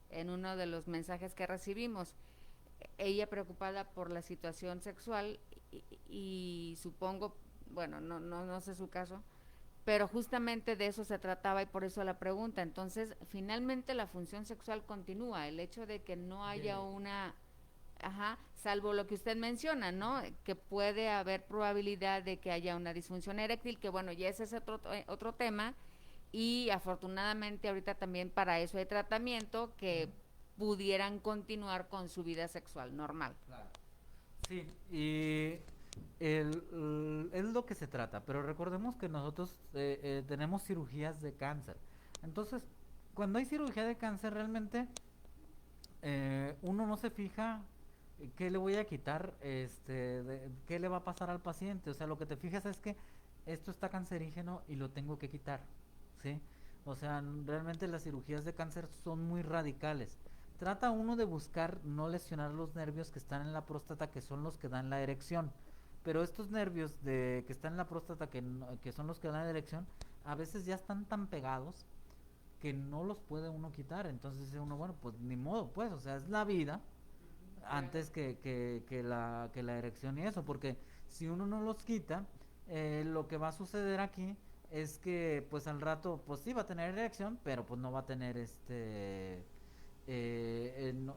Speaker 1: en uno de los mensajes que recibimos. Ella preocupada por la situación sexual y supongo, bueno, no sé su caso, pero justamente de eso se trataba y por eso la pregunta. Entonces, finalmente la función sexual continúa, el hecho de que no haya una. Ajá, salvo lo que usted menciona, ¿no? Que puede haber probabilidad de que haya una disfunción eréctil, que bueno, ya ese es otro tema, y afortunadamente ahorita también para eso hay tratamiento que pudieran continuar con su vida sexual normal.
Speaker 2: Claro. Sí, y es lo que se trata, pero recordemos que nosotros tenemos cirugías de cáncer. Entonces, cuando hay cirugía de cáncer, realmente uno no se fija qué le voy a quitar, qué le va a pasar al paciente. O sea, lo que te fijas es que esto está cancerígeno y lo tengo que quitar, ¿sí? O sea, realmente las cirugías de cáncer son muy radicales. Trata uno de buscar no lesionar los nervios que están en la próstata, que son los que dan la erección. Pero estos nervios que están en la próstata, que son los que dan la erección, a veces ya están tan pegados que no los puede uno quitar. Entonces dice uno, bueno, pues ni modo, pues, o sea, es la vida antes que la erección y eso, porque si uno no los quita, lo que va a suceder aquí es que pues al rato pues sí va a tener erección, pero pues no va a tener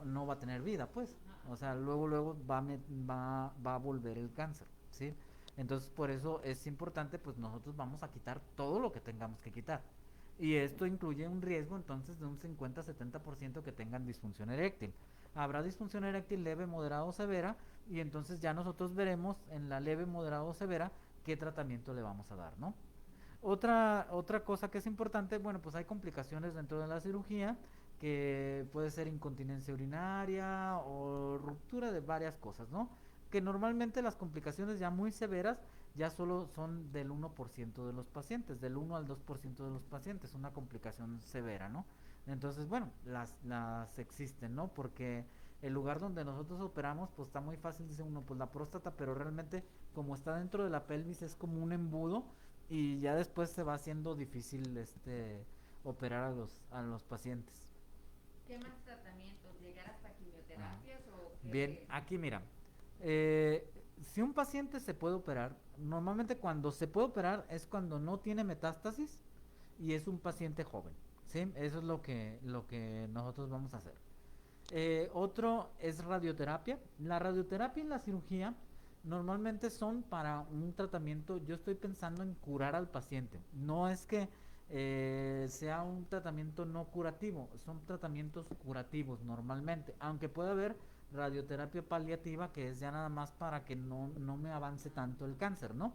Speaker 2: no va a tener vida, pues. O sea, luego va a volver el cáncer, ¿sí? Entonces, por eso es importante, pues nosotros vamos a quitar todo lo que tengamos que quitar. Y esto incluye un riesgo entonces de un 50-70% que tengan disfunción eréctil. Habrá disfunción eréctil leve, moderada o severa, y entonces ya nosotros veremos en la leve, moderada o severa qué tratamiento le vamos a dar, ¿no? Otra cosa que es importante, bueno, pues hay complicaciones dentro de la cirugía, que puede ser incontinencia urinaria o ruptura de varias cosas, ¿no? Que normalmente las complicaciones ya muy severas ya solo son del 1% de los pacientes, del 1 al 2% de los pacientes, una complicación severa, ¿no? Entonces, bueno, las existen, ¿no? Porque el lugar donde nosotros operamos, pues está muy fácil, dice uno, pues la próstata, pero realmente como está dentro de la pelvis es como un embudo y ya después se va haciendo difícil operar a los pacientes.
Speaker 1: ¿Qué más tratamientos? ¿Llegar hasta
Speaker 2: Ajá.
Speaker 1: quimioterapias o
Speaker 2: Bien,
Speaker 1: qué?
Speaker 2: aquí mira, eh, si un paciente se puede operar, normalmente cuando se puede operar es cuando no tiene metástasis y es un paciente joven, ¿sí? Eso es lo que nosotros vamos a hacer. Otro es radioterapia. La radioterapia y la cirugía normalmente son para un tratamiento, yo estoy pensando en curar al paciente. No es que sea un tratamiento no curativo, son tratamientos curativos normalmente, aunque puede haber radioterapia paliativa que es ya nada más para que no me avance tanto el cáncer, ¿no?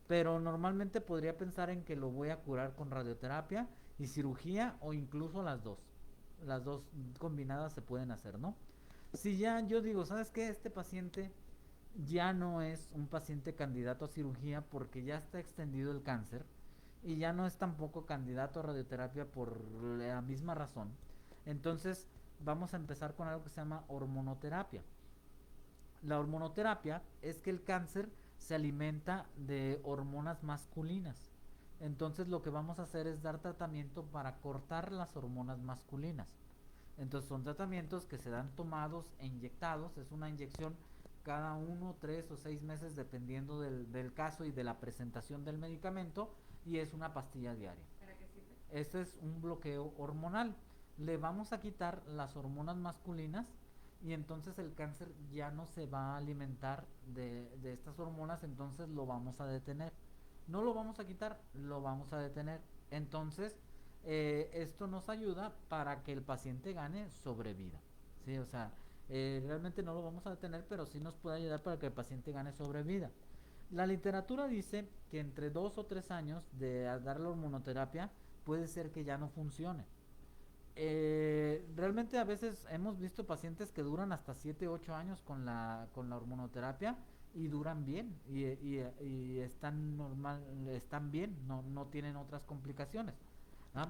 Speaker 2: Pero normalmente podría pensar en que lo voy a curar con radioterapia y cirugía o incluso las dos combinadas se pueden hacer, ¿no? Si ya yo digo, ¿sabes qué? Este paciente ya no es un paciente candidato a cirugía porque ya está extendido el cáncer y ya no es tampoco candidato a radioterapia por la misma razón. Entonces vamos a empezar con algo que se llama hormonoterapia. La hormonoterapia es que el cáncer se alimenta de hormonas masculinas. Entonces lo que vamos a hacer es dar tratamiento para cortar las hormonas masculinas. Entonces son tratamientos que se dan tomados e inyectados. Es una inyección cada 1, 3 o 6 meses dependiendo del caso y de la presentación del medicamento y es una pastilla diaria.
Speaker 1: ¿Para qué sirve?
Speaker 2: Este es un bloqueo hormonal. Le vamos a quitar las hormonas masculinas y entonces el cáncer ya no se va a alimentar de estas hormonas, entonces lo vamos a detener. No lo vamos a quitar, lo vamos a detener. Entonces, esto nos ayuda para que el paciente gane sobrevida. ¿Sí? O sea, realmente no lo vamos a detener, pero sí nos puede ayudar para que el paciente gane sobrevida. La literatura dice que entre 2 o 3 años de dar la hormonoterapia puede ser que ya no funcione. Realmente a veces hemos visto pacientes que duran hasta 7 u 8 años con la hormonoterapia y duran bien y están normal, están bien, no tienen otras complicaciones. ¿Ah?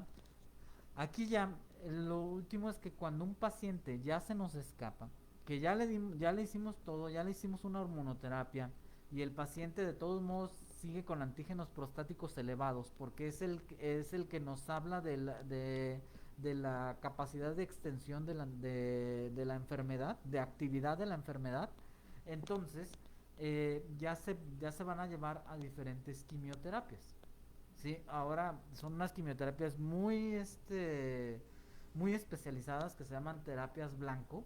Speaker 2: Aquí ya lo último es que cuando un paciente ya se nos escapa, que ya le hicimos todo, ya le hicimos una hormonoterapia y el paciente de todos modos sigue con antígenos prostáticos elevados porque es el que nos habla de la capacidad de extensión de la enfermedad, de actividad de la enfermedad. Entonces, ya se van a llevar a diferentes quimioterapias. Sí, ahora son unas quimioterapias muy especializadas que se llaman terapias blanco,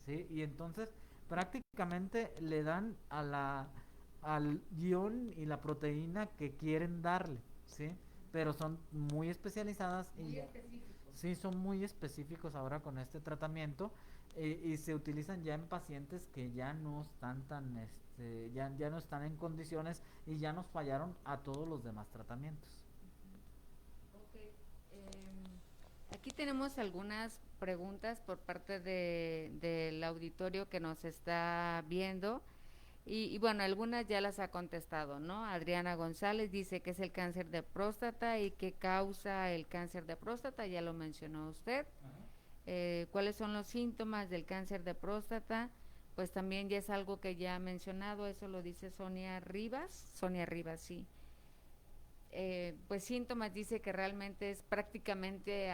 Speaker 2: ¿sí? Y entonces prácticamente le dan al guión y la proteína que quieren darle, ¿sí? Pero son muy especializadas y
Speaker 1: Muy
Speaker 2: ya,
Speaker 1: específicos.
Speaker 2: sí, son muy específicos ahora con este tratamiento y se utilizan ya en pacientes que ya no están ya no están en condiciones y ya nos fallaron a todos los demás tratamientos.
Speaker 1: Ok. Aquí tenemos algunas preguntas por parte del auditorio que nos está viendo. Y bueno, algunas ya las ha contestado, ¿no? Adriana González dice que es el cáncer de próstata y qué causa el cáncer de próstata, ya lo mencionó usted. ¿Cuáles son los síntomas del cáncer de próstata? Pues también ya es algo que ya ha mencionado, eso lo dice Sonia Rivas. Sonia Rivas, sí. Pues síntomas dice que realmente es prácticamente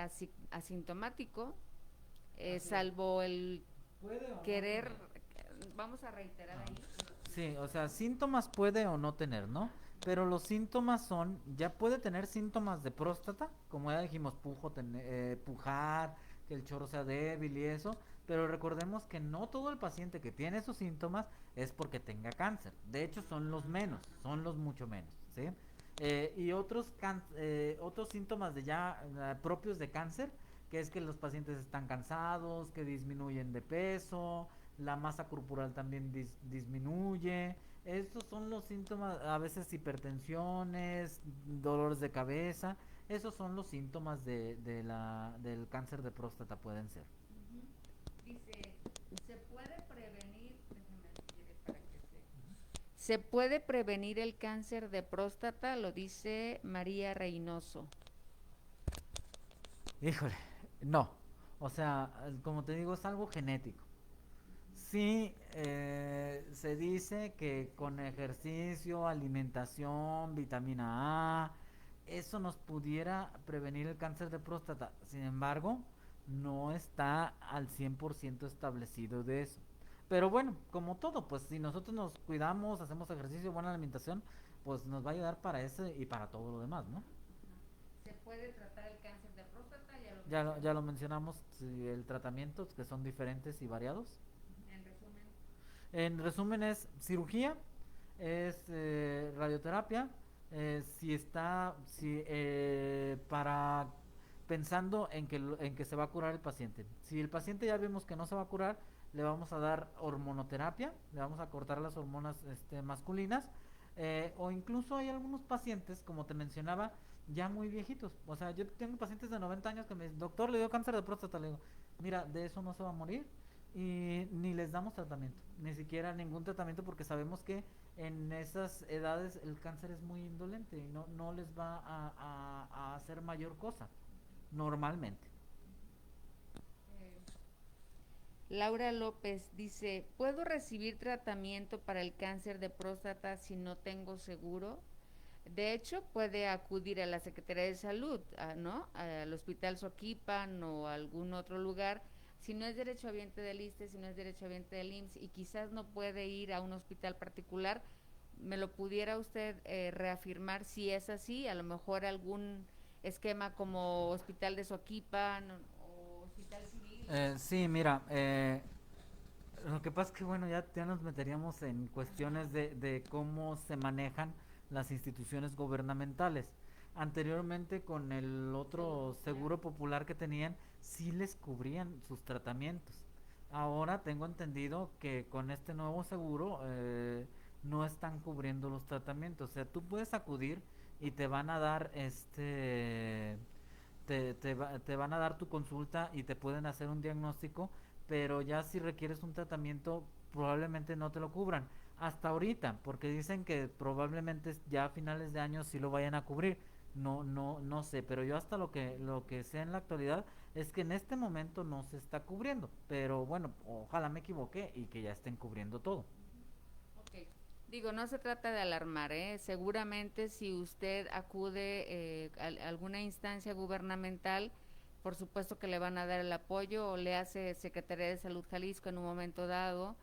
Speaker 1: asintomático,
Speaker 2: Así es.
Speaker 1: salvo el
Speaker 2: ¿Puede o no
Speaker 1: querer,
Speaker 2: tener?
Speaker 1: vamos a reiterar
Speaker 2: Ajá.
Speaker 1: ahí.
Speaker 2: Sí, o sea, síntomas puede o no tener, ¿no? Pero los síntomas son, ya puede tener síntomas de próstata, como ya dijimos, pujar, que el chorro sea débil y eso, pero recordemos que no todo el paciente que tiene esos síntomas es porque tenga cáncer. De hecho, son los menos, son los mucho menos, ¿sí? Y otros síntomas de ya propios de cáncer, que es que los pacientes están cansados, que disminuyen de peso, la masa corporal también disminuye. Estos son los síntomas, a veces hipertensiones, dolores de cabeza. Esos son los síntomas del cáncer de próstata, pueden ser.
Speaker 1: Ujú. Dice, ¿se puede prevenir? Déjame si quieres para que se. ¿Se puede prevenir el cáncer de próstata? Lo dice María Reynoso.
Speaker 2: Híjole, no. O sea, como te digo, es algo genético. Sí, se dice que con ejercicio, alimentación, vitamina A, eso nos pudiera prevenir el cáncer de próstata. Sin embargo, no está al 100% establecido de eso. Pero bueno, como todo, pues si nosotros nos cuidamos, hacemos ejercicio, buena alimentación, pues nos va a ayudar para eso y para todo lo demás, ¿no?
Speaker 1: ¿Se puede tratar el cáncer de próstata? Ya lo
Speaker 2: Ya lo
Speaker 1: mencionó.
Speaker 2: mencionamos, sí, el tratamiento, que son diferentes y variados.
Speaker 1: En resumen.
Speaker 2: En resumen es cirugía, es radioterapia, si está, si para pensando en que se va a curar el paciente. Si el paciente ya vemos que no se va a curar, le vamos a dar hormonoterapia, le vamos a cortar las hormonas masculinas, o incluso hay algunos pacientes, como te mencionaba, ya muy viejitos. O sea, yo tengo pacientes de 90 años que me dicen, doctor, le dio cáncer de próstata. Le digo, mira, de eso no se va a morir y ni les damos tratamiento, ni siquiera ningún tratamiento porque sabemos que en esas edades el cáncer es muy indolente y no les va a hacer mayor cosa, normalmente.
Speaker 1: Laura López dice, ¿puedo recibir tratamiento para el cáncer de próstata si no tengo seguro? De hecho, puede acudir a la Secretaría de Salud, ¿no? Al Hospital Soquipan o a algún otro lugar. Si no es derechohabiente del ISSSTE, si no es derechohabiente del IMSS y quizás no puede ir a un hospital particular, ¿me lo pudiera usted reafirmar si es así? A lo mejor algún esquema como Hospital de Soquipan o Hospital Civil.
Speaker 2: Sí, mira, lo que pasa es que, bueno, ya nos meteríamos en cuestiones de cómo se manejan las instituciones gubernamentales. Anteriormente, con el
Speaker 1: Seguro
Speaker 2: otro
Speaker 1: popular.
Speaker 2: seguro popular que tenían, sí les cubrían sus tratamientos. Ahora tengo entendido que con este nuevo seguro no están cubriendo los tratamientos. O sea, tú puedes acudir y te van a dar te van a dar tu consulta y te pueden hacer un diagnóstico, pero ya si requieres un tratamiento probablemente no te lo cubran hasta ahorita, porque dicen que probablemente ya a finales de año sí lo vayan a cubrir. No sé, pero yo hasta lo que sé en la actualidad es que en este momento no se está cubriendo, pero bueno, ojalá me equivoque y que ya estén cubriendo todo.
Speaker 1: Ok. Digo, no se trata de alarmar, ¿eh? Seguramente si usted acude a alguna instancia gubernamental, por supuesto que le van a dar el apoyo o le hace Secretaría de Salud Jalisco en un momento dado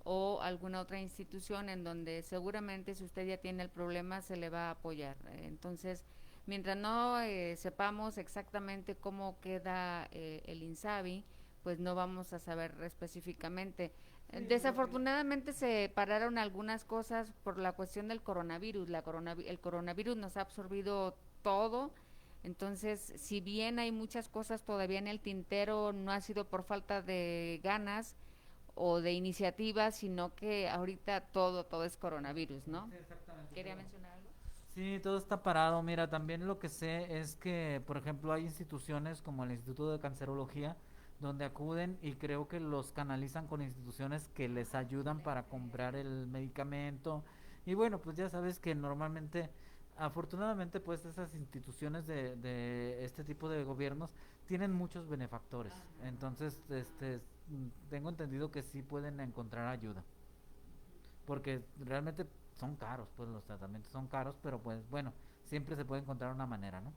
Speaker 1: o alguna otra institución en donde seguramente si usted ya tiene el problema se le va a apoyar. Entonces, mientras no sepamos exactamente cómo queda el INSABI, pues no vamos a saber específicamente.
Speaker 2: Sí, lo que
Speaker 1: Desafortunadamente se pararon algunas cosas por la cuestión del coronavirus. El coronavirus nos ha absorbido todo. Entonces, si bien hay muchas cosas todavía en el tintero, no ha sido por falta de ganas o de iniciativa, sino que ahorita todo es coronavirus, ¿no?
Speaker 2: sí, exactamente
Speaker 1: ¿Quería
Speaker 2: todo.
Speaker 1: mencionar algo?
Speaker 2: Sí, todo está parado. Mira, también lo que sé es que, por ejemplo, hay instituciones como el Instituto de Cancerología donde acuden y creo que los canalizan con instituciones que les ayudan para comprar el medicamento. Y bueno, pues ya sabes que normalmente, afortunadamente, pues esas instituciones de este tipo de gobiernos tienen muchos benefactores. Entonces, tengo entendido que sí pueden encontrar ayuda porque realmente son caros, pues los tratamientos son caros, pero pues bueno, siempre se puede encontrar una manera, ¿no?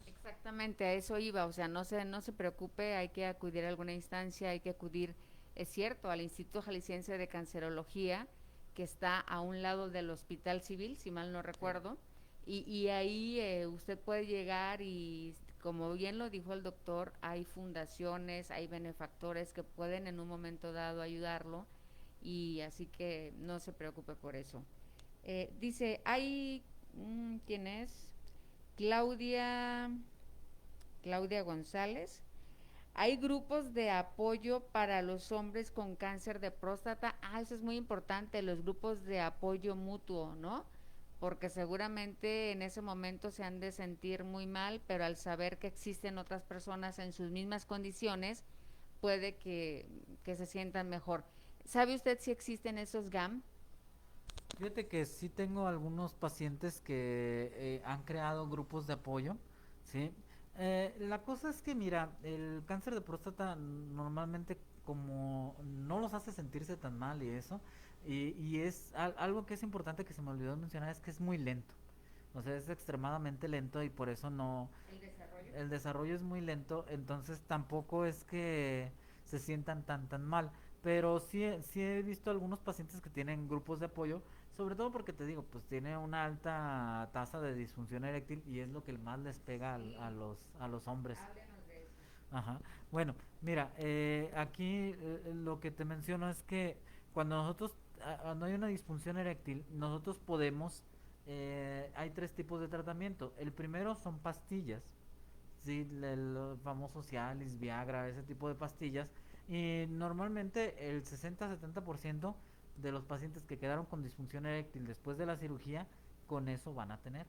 Speaker 1: Exactamente, a eso iba, o sea, no se preocupe, hay que acudir a alguna instancia, hay que acudir, es cierto, al Instituto Jalisciense de Cancerología, que está a un lado del Hospital Civil, si mal no
Speaker 2: Sí.
Speaker 1: recuerdo, y ahí usted puede llegar y, como bien lo dijo el doctor, hay fundaciones, hay benefactores que pueden en un momento dado ayudarlo, y así que no se preocupe por eso. Dice, ¿quién es? Claudia, Claudia González. Hay grupos de apoyo para los hombres con cáncer de próstata. Eso es muy importante, los grupos de apoyo mutuo, ¿no? Porque seguramente en ese momento se han de sentir muy mal, pero al saber que existen otras personas en sus mismas condiciones, puede que se sientan mejor. ¿Sabe usted si existen esos GAM?
Speaker 2: Fíjate que sí tengo algunos pacientes que han creado grupos de apoyo, ¿sí? La cosa es que, mira, el cáncer de próstata normalmente como no los hace sentirse tan mal y eso, y es algo que es importante que se me olvidó mencionar, es que es muy lento. O sea, es extremadamente lento y por eso no,
Speaker 1: ¿El desarrollo?
Speaker 2: el desarrollo es muy lento, entonces tampoco es que se sientan tan mal. Pero sí he visto algunos pacientes que tienen grupos de apoyo, sobre todo porque te digo, pues tiene una alta tasa de disfunción eréctil y es lo que más les pega
Speaker 1: Sí,
Speaker 2: a los hombres.
Speaker 1: háblenos de eso.
Speaker 2: Ajá. Bueno, mira, aquí lo que te menciono es que cuando cuando hay una disfunción eréctil, nosotros podemos, hay tres tipos de tratamiento. El primero son pastillas, sí, el famoso Cialis, Viagra, ese tipo de pastillas. Y normalmente el 60-70% de los pacientes que quedaron con disfunción eréctil después de la cirugía, con eso van a tener.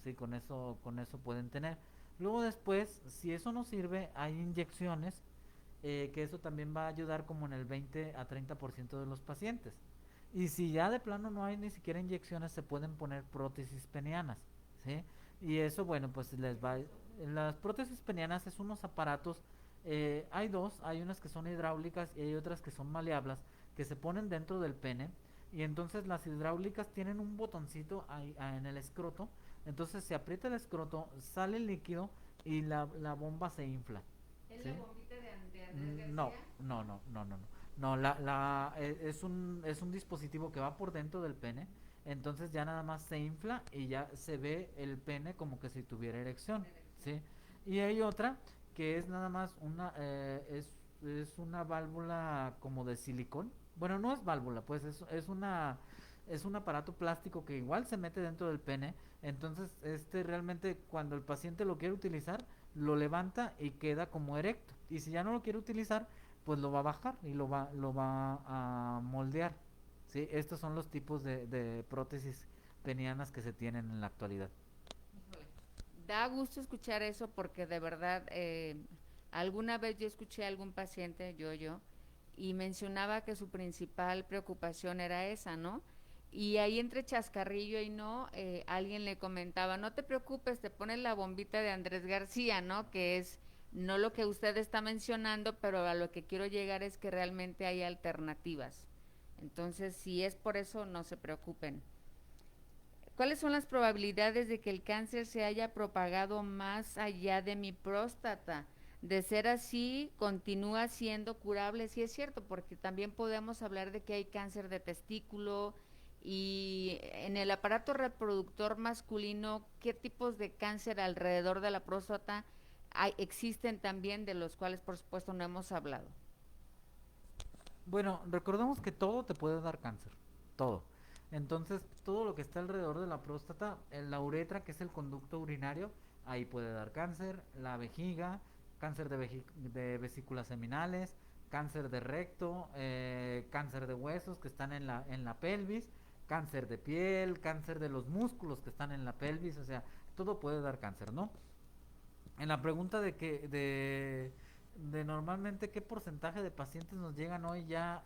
Speaker 2: Sí, con eso pueden tener. Luego después, si eso no sirve, hay inyecciones, que eso también va a ayudar como en el 20 a 30% de los pacientes. Y si ya de plano no hay ni siquiera inyecciones, se pueden poner prótesis penianas, ¿sí? Y eso, bueno, pues les va... Las prótesis penianas es unos aparatos, hay dos, hay unas que son hidráulicas y hay otras que son maleables, que se ponen dentro del pene. Y entonces las hidráulicas tienen un botoncito ahí, en el escroto, entonces se aprieta el escroto, sale el líquido y la bomba se infla.
Speaker 1: ¿Es
Speaker 2: ¿Sí?
Speaker 1: la bombita de Andrés
Speaker 2: No,
Speaker 1: García?
Speaker 2: no. No, es un dispositivo que va por dentro del pene, entonces ya nada más se infla y ya se ve el pene como que si tuviera erección,
Speaker 1: Erección.
Speaker 2: ¿sí? Y hay otra que es nada más es una válvula como de silicón. Bueno, no es válvula, pues es un aparato plástico que igual se mete dentro del pene, entonces este realmente cuando el paciente lo quiere utilizar, lo levanta y queda como erecto. Y si ya no lo quiere utilizar, pues lo va a bajar y lo va a moldear. ¿Sí? Estos son los tipos de prótesis penianas que se tienen en la actualidad.
Speaker 1: Híjole. Da gusto escuchar eso porque de verdad, alguna vez yo escuché a algún paciente, y mencionaba que su principal preocupación era esa, ¿no? Y ahí entre chascarrillo y no, alguien le comentaba, no te preocupes, te pones la bombita de Andrés García, ¿no? Que es no lo que usted está mencionando, pero a lo que quiero llegar es que realmente hay alternativas. Entonces, si es por eso, no se preocupen. ¿Cuáles son las probabilidades de que el cáncer se haya propagado más allá de mi próstata? De ser así, continúa siendo curable, sí es cierto, porque también podemos hablar de que hay cáncer de testículo y en el aparato reproductor masculino, ¿qué tipos de cáncer alrededor de la próstata existen también de los cuales por supuesto no hemos hablado?
Speaker 2: Bueno, recordemos que todo te puede dar cáncer, todo. Entonces, todo lo que está alrededor de la próstata, la uretra, que es el conducto urinario, ahí puede dar cáncer, la vejiga, cáncer de vesículas seminales, cáncer de recto, cáncer de huesos que están en la pelvis, cáncer de piel, cáncer de los músculos que están en la pelvis, o sea, todo puede dar cáncer, ¿no? En la pregunta de normalmente qué porcentaje de pacientes nos llegan hoy ya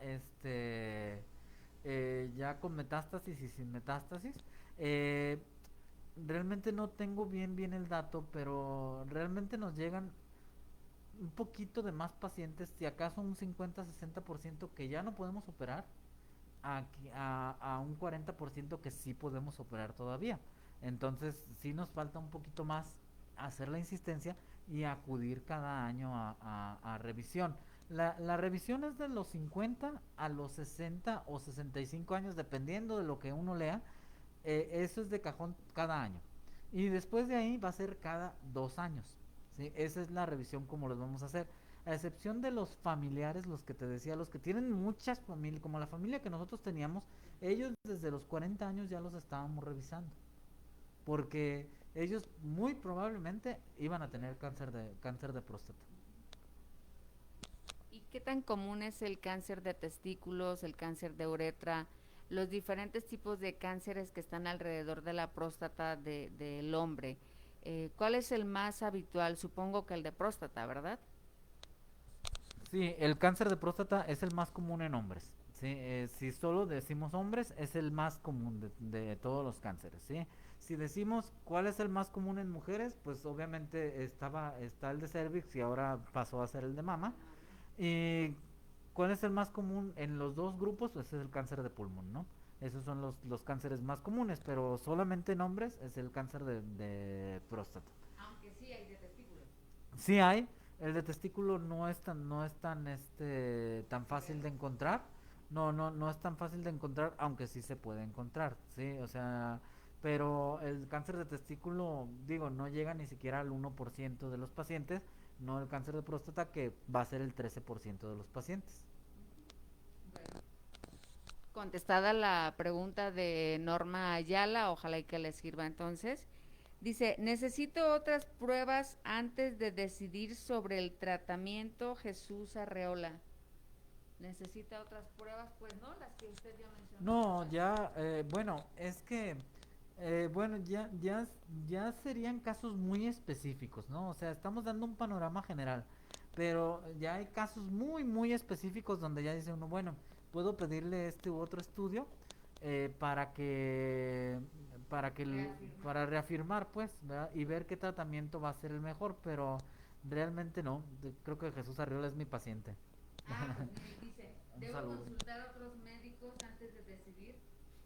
Speaker 2: ya con metástasis y sin metástasis, eh, realmente no tengo bien el dato, pero realmente nos llegan un poquito de más pacientes, si acaso un 50-60% que ya no podemos operar, a un 40% que sí podemos operar todavía. Entonces, sí nos falta un poquito más hacer la insistencia y acudir cada año a revisión. La revisión es de los 50 a los 60 o 65 años, dependiendo de lo que uno lea. Eso es de cajón cada año. Y después de ahí va a ser cada 2 años. ¿Sí? Esa es la revisión como los vamos a hacer. A excepción de los familiares, los que te decía, los que tienen muchas familias, como la familia que nosotros teníamos, ellos desde los 40 años ya los estábamos revisando. Porque ellos muy probablemente iban a tener cáncer de próstata.
Speaker 1: ¿Y qué tan común es el cáncer de testículos, el cáncer de uretra, los diferentes tipos de cánceres que están alrededor de la próstata del hombre? ¿Cuál es el más habitual? Supongo que el de próstata, ¿verdad?
Speaker 2: Sí, el cáncer de próstata es el más común en hombres. ¿sí? Si solo decimos hombres, es el más común de todos los cánceres, ¿sí? Si decimos cuál es el más común en mujeres, pues obviamente está el de cervix y ahora pasó a ser el de mama. ¿Y cuál es el más común en los dos grupos? Pues es el cáncer de pulmón, ¿no? Esos son los cánceres más comunes, pero solamente en hombres es el cáncer de próstata.
Speaker 1: Aunque sí hay de testículo.
Speaker 2: Sí hay, el de testículo no es tan tan fácil de
Speaker 1: Severo.
Speaker 2: encontrar. No es tan fácil de encontrar, aunque sí se puede encontrar, sí, o sea, pero el cáncer de testículo, digo, no llega ni siquiera al 1% de los pacientes, no el cáncer de próstata que va a ser el 13% de los pacientes.
Speaker 1: Bueno, contestada la pregunta de Norma Ayala, ojalá y que le sirva entonces. Dice, necesito otras pruebas antes de decidir sobre el tratamiento. Jesús Arreola. ¿Necesita otras pruebas? Pues no, las que usted ya mencionó
Speaker 2: No,
Speaker 1: son las.
Speaker 2: ya, bueno, es que, bueno, ya serían casos muy específicos, ¿no? O sea, estamos dando un panorama general, pero ya hay casos muy, muy específicos donde ya dice uno, bueno, puedo pedirle este u otro estudio para para que,
Speaker 1: Reafirmar.
Speaker 2: para reafirmar, pues, ¿verdad? Y ver qué tratamiento va a ser el mejor, pero realmente no. Creo que Jesús Arriola es mi paciente.
Speaker 1: Ah, pues mire, dice,
Speaker 2: Un
Speaker 1: ¿debo
Speaker 2: saludo.
Speaker 1: consultar a otros médicos antes de decidir?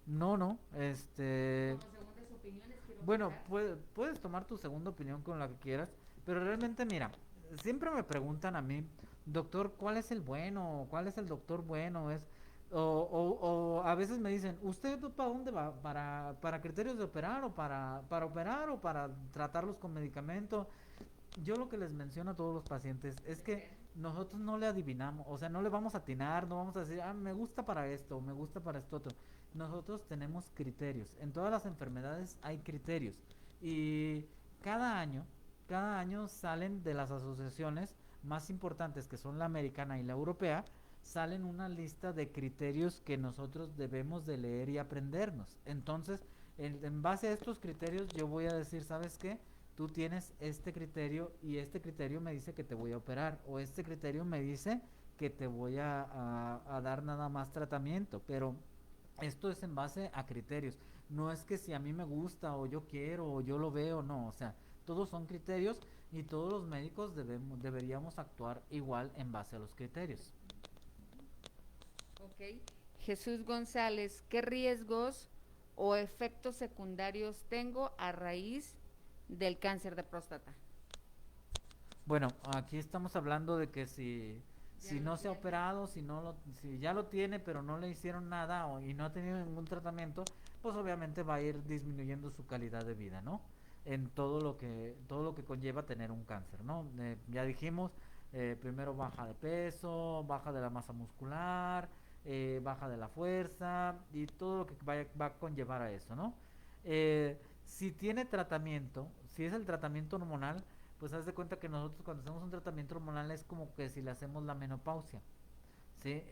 Speaker 2: No, no,
Speaker 1: Como segundas opiniones quiero
Speaker 2: bueno,
Speaker 1: pensar.
Speaker 2: puedes tomar tu segunda opinión con la que quieras, pero realmente mira, siempre me preguntan a mí, doctor, ¿cuál es el bueno? ¿Cuál es el doctor bueno? O a veces me dicen, ¿usted para dónde va? ¿Para criterios de operar o para operar o para tratarlos con medicamento? Yo lo que les menciono a todos los pacientes es que
Speaker 1: Depende.
Speaker 2: nosotros no le adivinamos, o sea, no le vamos a atinar, no vamos a decir, me gusta para esto, me gusta para esto otro. Nosotros tenemos criterios. En todas las enfermedades hay criterios. Y cada año, cada año salen de las asociaciones más importantes, que son la americana y la europea, salen una lista de criterios que nosotros debemos de leer y aprendernos. Entonces, en base a estos criterios, yo voy a decir, ¿sabes qué? Tú tienes este criterio y este criterio me dice que te voy a operar o este criterio me dice que te voy a dar nada más tratamiento, pero esto es en base a criterios. No es que si a mí me gusta o yo quiero o yo lo veo, no, o sea, todos son criterios y todos los médicos deberíamos actuar igual en base a los criterios.
Speaker 1: Ok. Jesús González, ¿qué riesgos o efectos secundarios tengo a raíz del cáncer de próstata?
Speaker 2: Bueno, aquí estamos hablando de que
Speaker 1: Ya
Speaker 2: si
Speaker 1: lo
Speaker 2: no se ha
Speaker 1: tiene.
Speaker 2: operado, si ya lo tiene pero no le hicieron nada y no ha tenido ningún tratamiento, pues obviamente va a ir disminuyendo su calidad de vida, ¿no? En todo lo que conlleva tener un cáncer, ¿no? Ya dijimos, primero baja de peso, baja de la masa muscular, baja de la fuerza y todo lo que va a conllevar a eso, ¿no? Si tiene tratamiento, si es el tratamiento hormonal, pues haz de cuenta que nosotros cuando hacemos un tratamiento hormonal es como que si le hacemos la menopausia, ¿sí?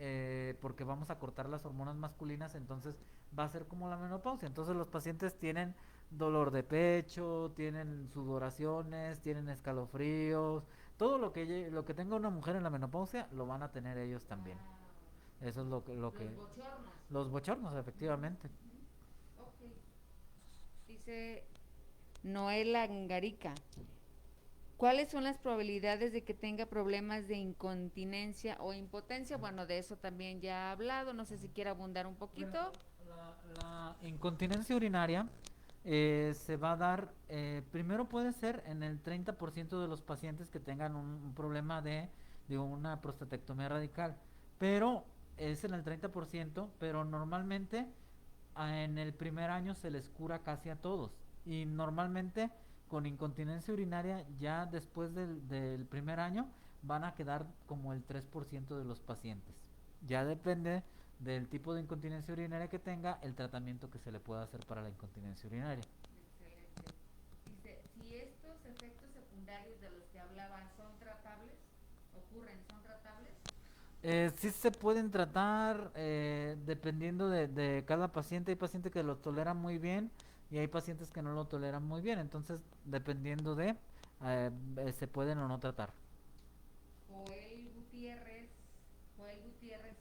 Speaker 2: Porque vamos a cortar las hormonas masculinas, entonces va a ser como la menopausia. Entonces los pacientes tienen dolor de pecho, tienen sudoraciones, tienen escalofríos, todo lo que tenga una mujer en la menopausia lo van a tener ellos también.
Speaker 1: Wow.
Speaker 2: Eso es lo que
Speaker 1: Los bochornos.
Speaker 2: los bochornos, efectivamente.
Speaker 1: Ok. Dice Noela Angarica. ¿Cuáles son las probabilidades de que tenga problemas de incontinencia o impotencia? Bueno, de eso también ya ha hablado, no sé si quiere abundar un
Speaker 2: Bueno,
Speaker 1: poquito.
Speaker 2: la incontinencia urinaria se va a dar, primero puede ser en el 30% de los pacientes que tengan un problema de una prostatectomía radical, pero es en el 30%, pero normalmente en el primer año se les cura casi a todos y normalmente con incontinencia urinaria ya después del primer año van a quedar como el 3% de los pacientes. Ya depende del tipo de incontinencia urinaria que tenga, el tratamiento que se le pueda hacer para la incontinencia urinaria.
Speaker 1: Excelente. Dice, si estos efectos secundarios de los que hablaba son tratables, ocurren, son tratables.
Speaker 2: Sí se pueden tratar dependiendo de cada paciente. Hay pacientes que lo toleran muy bien y hay pacientes que no lo toleran muy bien. Entonces, dependiendo se pueden o no tratar.
Speaker 1: Joel Gutiérrez, Joel Gutiérrez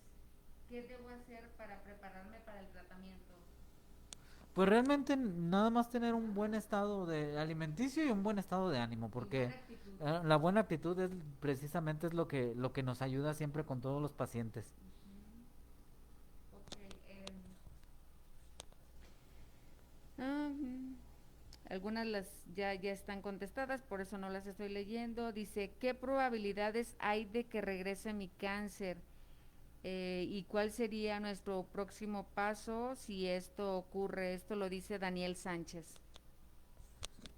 Speaker 1: ¿Qué debo hacer para prepararme para el tratamiento?
Speaker 2: Pues realmente nada más tener un buen estado de alimenticio y un buen estado de ánimo,
Speaker 1: Y
Speaker 2: porque
Speaker 1: buena actitud.
Speaker 2: la buena actitud es precisamente es lo que nos ayuda siempre con todos los pacientes.
Speaker 1: Ok. Ah, algunas ya están contestadas, por eso no las estoy leyendo. Dice, ¿qué probabilidades hay de que regrese mi cáncer? ¿Y cuál sería nuestro próximo paso si esto ocurre? Esto lo dice Daniel Sánchez.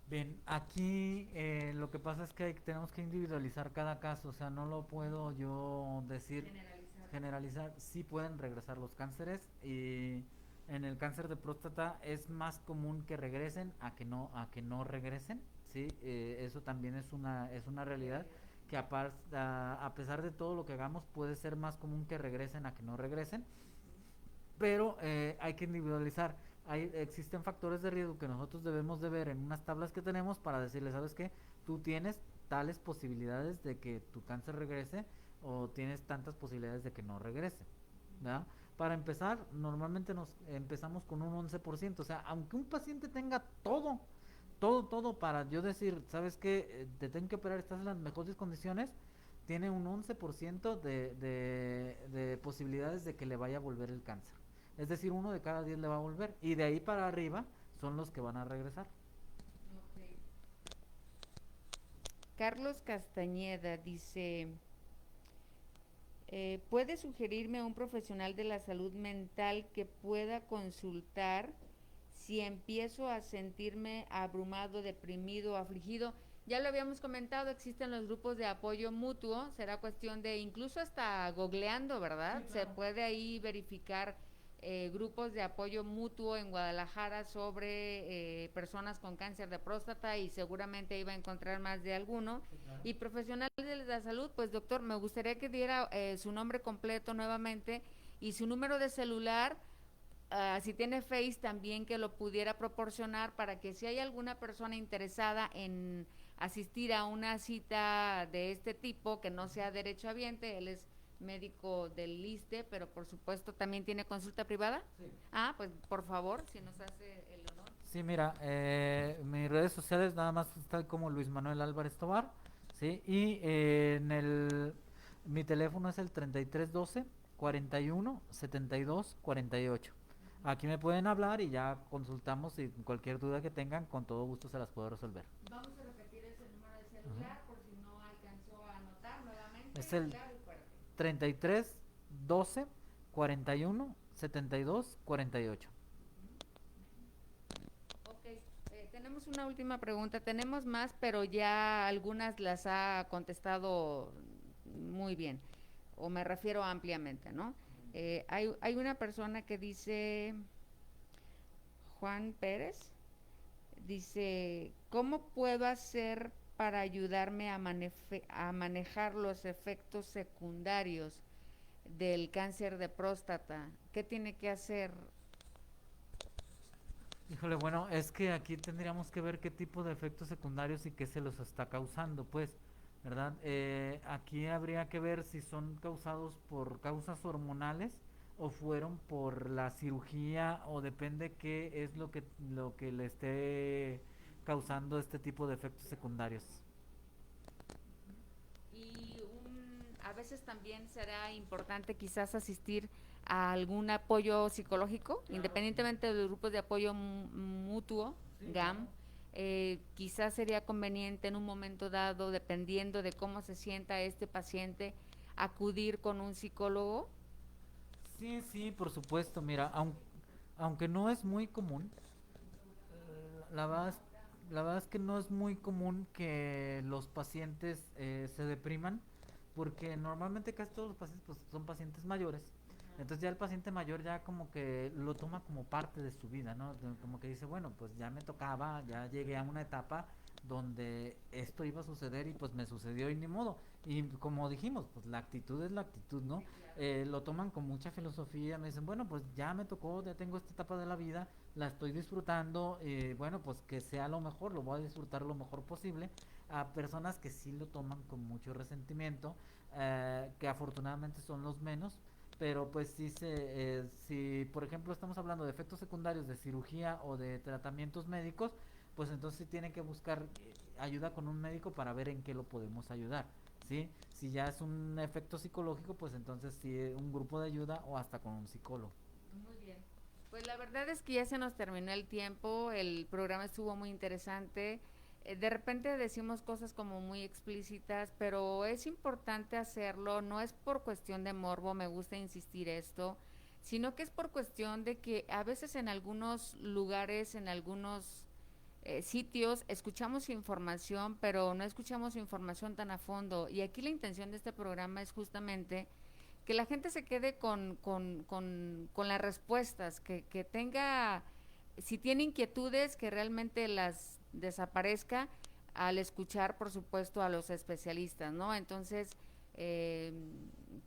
Speaker 2: Bien, aquí lo que pasa es que tenemos que individualizar cada caso, o sea, no lo puedo yo decir,
Speaker 1: Generalizar.
Speaker 2: generalizar, sí pueden regresar los cánceres y en el cáncer de próstata es más común que regresen a que no regresen, sí, eso también es una realidad
Speaker 1: Realidad.
Speaker 2: que a pesar de todo lo que hagamos puede ser más común que regresen a que no regresen, pero hay que individualizar. Existen factores de riesgo que nosotros debemos de ver en unas tablas que tenemos para decirle, ¿sabes qué? Tú tienes tales posibilidades de que tu cáncer regrese o tienes tantas posibilidades de que no regrese, ¿verdad? Para empezar, normalmente nos empezamos con un 11%, o sea, aunque un paciente tenga todo para yo decir, ¿sabes qué? Te tengo que operar, estás en las mejores condiciones, tiene un 11% de posibilidades de que le vaya a volver el cáncer. Es decir, 1 de cada 10 le va a volver. Y de ahí para arriba son los que van a regresar.
Speaker 1: Ok. Carlos Castañeda dice, ¿puede sugerirme a un profesional de la salud mental que pueda consultar si empiezo a sentirme abrumado, deprimido, afligido? Ya lo habíamos comentado, existen los grupos de apoyo mutuo, será cuestión de incluso hasta googleando, ¿verdad?
Speaker 2: Sí,
Speaker 1: Se
Speaker 2: claro.
Speaker 1: puede ahí verificar grupos de apoyo mutuo en Guadalajara sobre personas con cáncer de próstata y seguramente iba a encontrar más de alguno.
Speaker 2: Sí, claro.
Speaker 1: Y profesionales de la salud, pues doctor, me gustaría que diera su nombre completo nuevamente y su número de celular, si tiene Face también que lo pudiera proporcionar para que si hay alguna persona interesada en asistir a una cita de este tipo, que no sea derechohabiente, él es médico del ISSSTE, pero por supuesto también tiene consulta privada.
Speaker 2: Sí.
Speaker 1: Ah, pues por favor, si nos hace el honor.
Speaker 2: Sí, mira, mis redes sociales nada más está como Luis Manuel Álvarez Tobar, ¿sí? Y mi teléfono es el 3312 41 72 48. Aquí me pueden hablar y ya consultamos y cualquier duda que tengan, con todo gusto se las puedo resolver.
Speaker 1: Vamos a repetir ese número de
Speaker 2: Ujú.
Speaker 1: celular por si no alcanzó a anotar
Speaker 2: Es
Speaker 1: nuevamente,
Speaker 2: el
Speaker 1: claro y fuerte.
Speaker 2: 33 12 41 72 48.
Speaker 1: Ok, tenemos una última pregunta. Tenemos más, pero ya algunas las ha contestado muy bien, o me refiero ampliamente, ¿no? Hay una persona que dice, Juan Pérez, dice, ¿cómo puedo hacer para ayudarme a manejar los efectos secundarios del cáncer de próstata? ¿Qué tiene que hacer?
Speaker 2: Híjole, bueno, es que aquí tendríamos que ver qué tipo de efectos secundarios y qué se los está causando, pues, ¿verdad? Aquí habría que ver si son causados por causas hormonales o fueron por la cirugía o depende qué es lo que le esté causando este tipo de efectos secundarios.
Speaker 1: Y a veces también será importante quizás asistir a algún apoyo psicológico,
Speaker 2: Claro,
Speaker 1: independientemente de los grupos de apoyo mutuo,
Speaker 2: sí,
Speaker 1: GAM.
Speaker 2: claro.
Speaker 1: Quizás sería conveniente en un momento dado, dependiendo de cómo se sienta este paciente, acudir con un psicólogo.
Speaker 2: Sí, sí, por supuesto. Mira, aunque no es muy común, la verdad es que no es muy común que los pacientes se depriman, porque normalmente casi todos los pacientes pues, son pacientes mayores. Entonces ya el paciente mayor ya como que lo toma como parte de su vida, ¿no? Como que dice, bueno, pues ya me tocaba, ya llegué a una etapa donde esto iba a suceder y pues me sucedió y ni modo. Y como dijimos, pues la actitud es la actitud, ¿no? Lo toman con mucha filosofía, me dicen, bueno, pues ya me tocó, ya tengo esta etapa de la vida, la estoy disfrutando, bueno, pues que sea lo mejor, lo voy a disfrutar lo mejor posible. A personas que sí lo toman con mucho resentimiento, que afortunadamente son los menos, pero pues si por ejemplo estamos hablando de efectos secundarios de cirugía o de tratamientos médicos, pues entonces sí tienen que buscar ayuda con un médico para ver en qué lo podemos ayudar, ¿sí? Si ya es un efecto psicológico, pues entonces sí un grupo de ayuda o hasta con un psicólogo.
Speaker 1: Muy bien. Pues la verdad es que ya se nos terminó el tiempo, el programa estuvo muy interesante. De repente decimos cosas como muy explícitas, pero es importante hacerlo, no es por cuestión de morbo, me gusta insistir esto, sino que es por cuestión de que a veces en algunos lugares, en algunos sitios, escuchamos información, pero no escuchamos información tan a fondo. Y aquí la intención de este programa es justamente que la gente se quede con las respuestas, que tenga, si tiene inquietudes, que realmente las desaparezca al escuchar, por supuesto, a los especialistas, ¿no? Entonces, eh,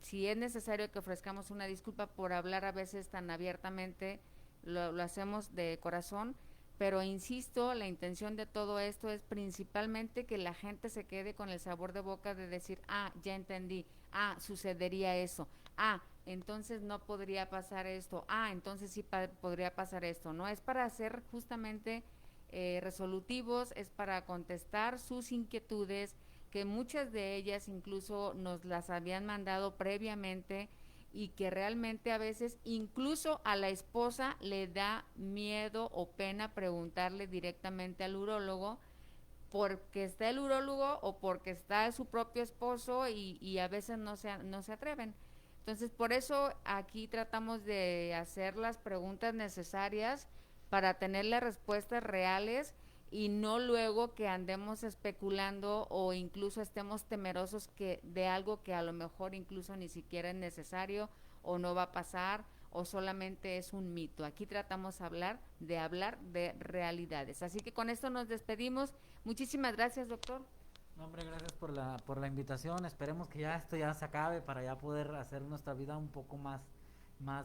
Speaker 1: si es necesario que ofrezcamos una disculpa por hablar a veces tan abiertamente, lo hacemos de corazón, pero insisto, la intención de todo esto es principalmente que la gente se quede con el sabor de boca de decir, ah, ya entendí, ah, sucedería eso, ah, entonces no podría pasar esto, ah, entonces sí podría pasar esto, ¿no? Es para ser justamente resolutivos, es para contestar sus inquietudes, que muchas de ellas incluso nos las habían mandado previamente y que realmente a veces incluso a la esposa le da miedo o pena preguntarle directamente al urólogo porque está el urólogo o porque está su propio esposo y a veces no se atreven. Entonces, por eso aquí tratamos de hacer las preguntas necesarias para tener las respuestas reales y no luego que andemos especulando o incluso estemos temerosos que de algo que a lo mejor incluso ni siquiera es necesario o no va a pasar o solamente es un mito. Aquí tratamos hablar de realidades. Así que con esto nos despedimos. Muchísimas gracias, doctor.
Speaker 2: No, hombre, gracias por la invitación. Esperemos que ya esto ya se acabe para ya poder hacer nuestra vida un poco más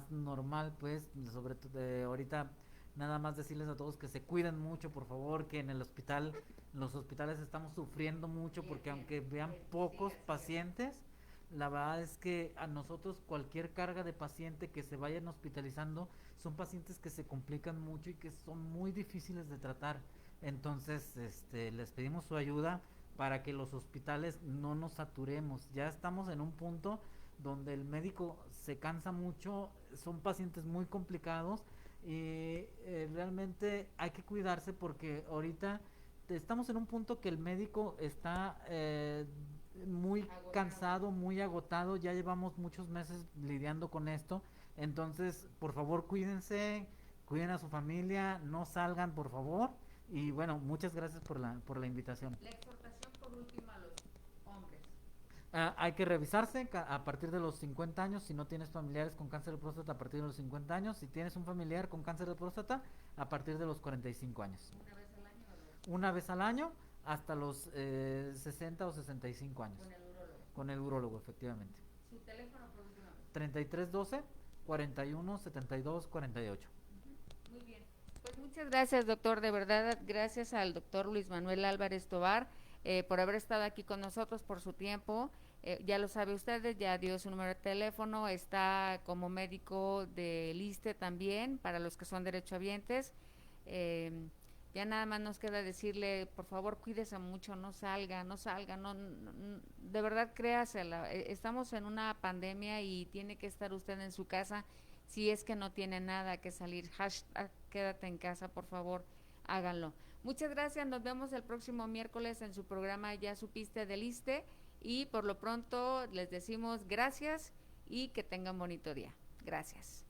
Speaker 2: normal, pues, sobre todo ahorita nada más decirles a todos que se cuiden mucho, por favor, que en el hospital, los hospitales estamos sufriendo mucho porque aunque vean pocos pacientes, la verdad es que a nosotros cualquier carga de paciente que se vayan hospitalizando son pacientes que se complican mucho y que son muy difíciles de tratar. Entonces, les pedimos su ayuda para que los hospitales no nos saturemos. Ya estamos en un punto donde el médico se cansa mucho, son pacientes muy complicados y realmente hay que cuidarse porque ahorita estamos en un punto que el médico está muy
Speaker 1: Agotado.
Speaker 2: cansado, muy agotado, ya llevamos muchos meses lidiando con esto, entonces por favor cuídense, cuiden a su familia, no salgan por favor y bueno, muchas gracias por la invitación.
Speaker 1: La exhortación por último a los hombres.
Speaker 2: Hay que revisarse a partir de los 50 años, si no tienes familiares con cáncer de próstata a partir de los 50 años, si tienes un familiar con cáncer de próstata a partir de los 45 años.
Speaker 1: ¿Una vez al año o dos?
Speaker 2: Una vez al año hasta los 60 o 65 años.
Speaker 1: Con el urólogo.
Speaker 2: Con el urólogo, efectivamente.
Speaker 1: Su teléfono por última vez.
Speaker 2: 3312 41 72 48.
Speaker 1: Muy bien. Pues muchas gracias, doctor. De verdad, gracias al doctor Luis Manuel Álvarez Tovar por haber estado aquí con nosotros, por su tiempo. Ya lo sabe ustedes, ya dio su número de teléfono, está como médico del ISSSTE también, para los que son derechohabientes. Ya nada más nos queda decirle, por favor, cuídese mucho, no salga, de verdad créasela. Estamos en una pandemia y tiene que estar usted en su casa si es que no tiene nada que salir. Hashtag quédate en casa, por favor, háganlo. Muchas gracias, nos vemos el próximo miércoles en su programa Ya Supiste del ISSSTE y por lo pronto les decimos gracias y que tengan bonito día. Gracias.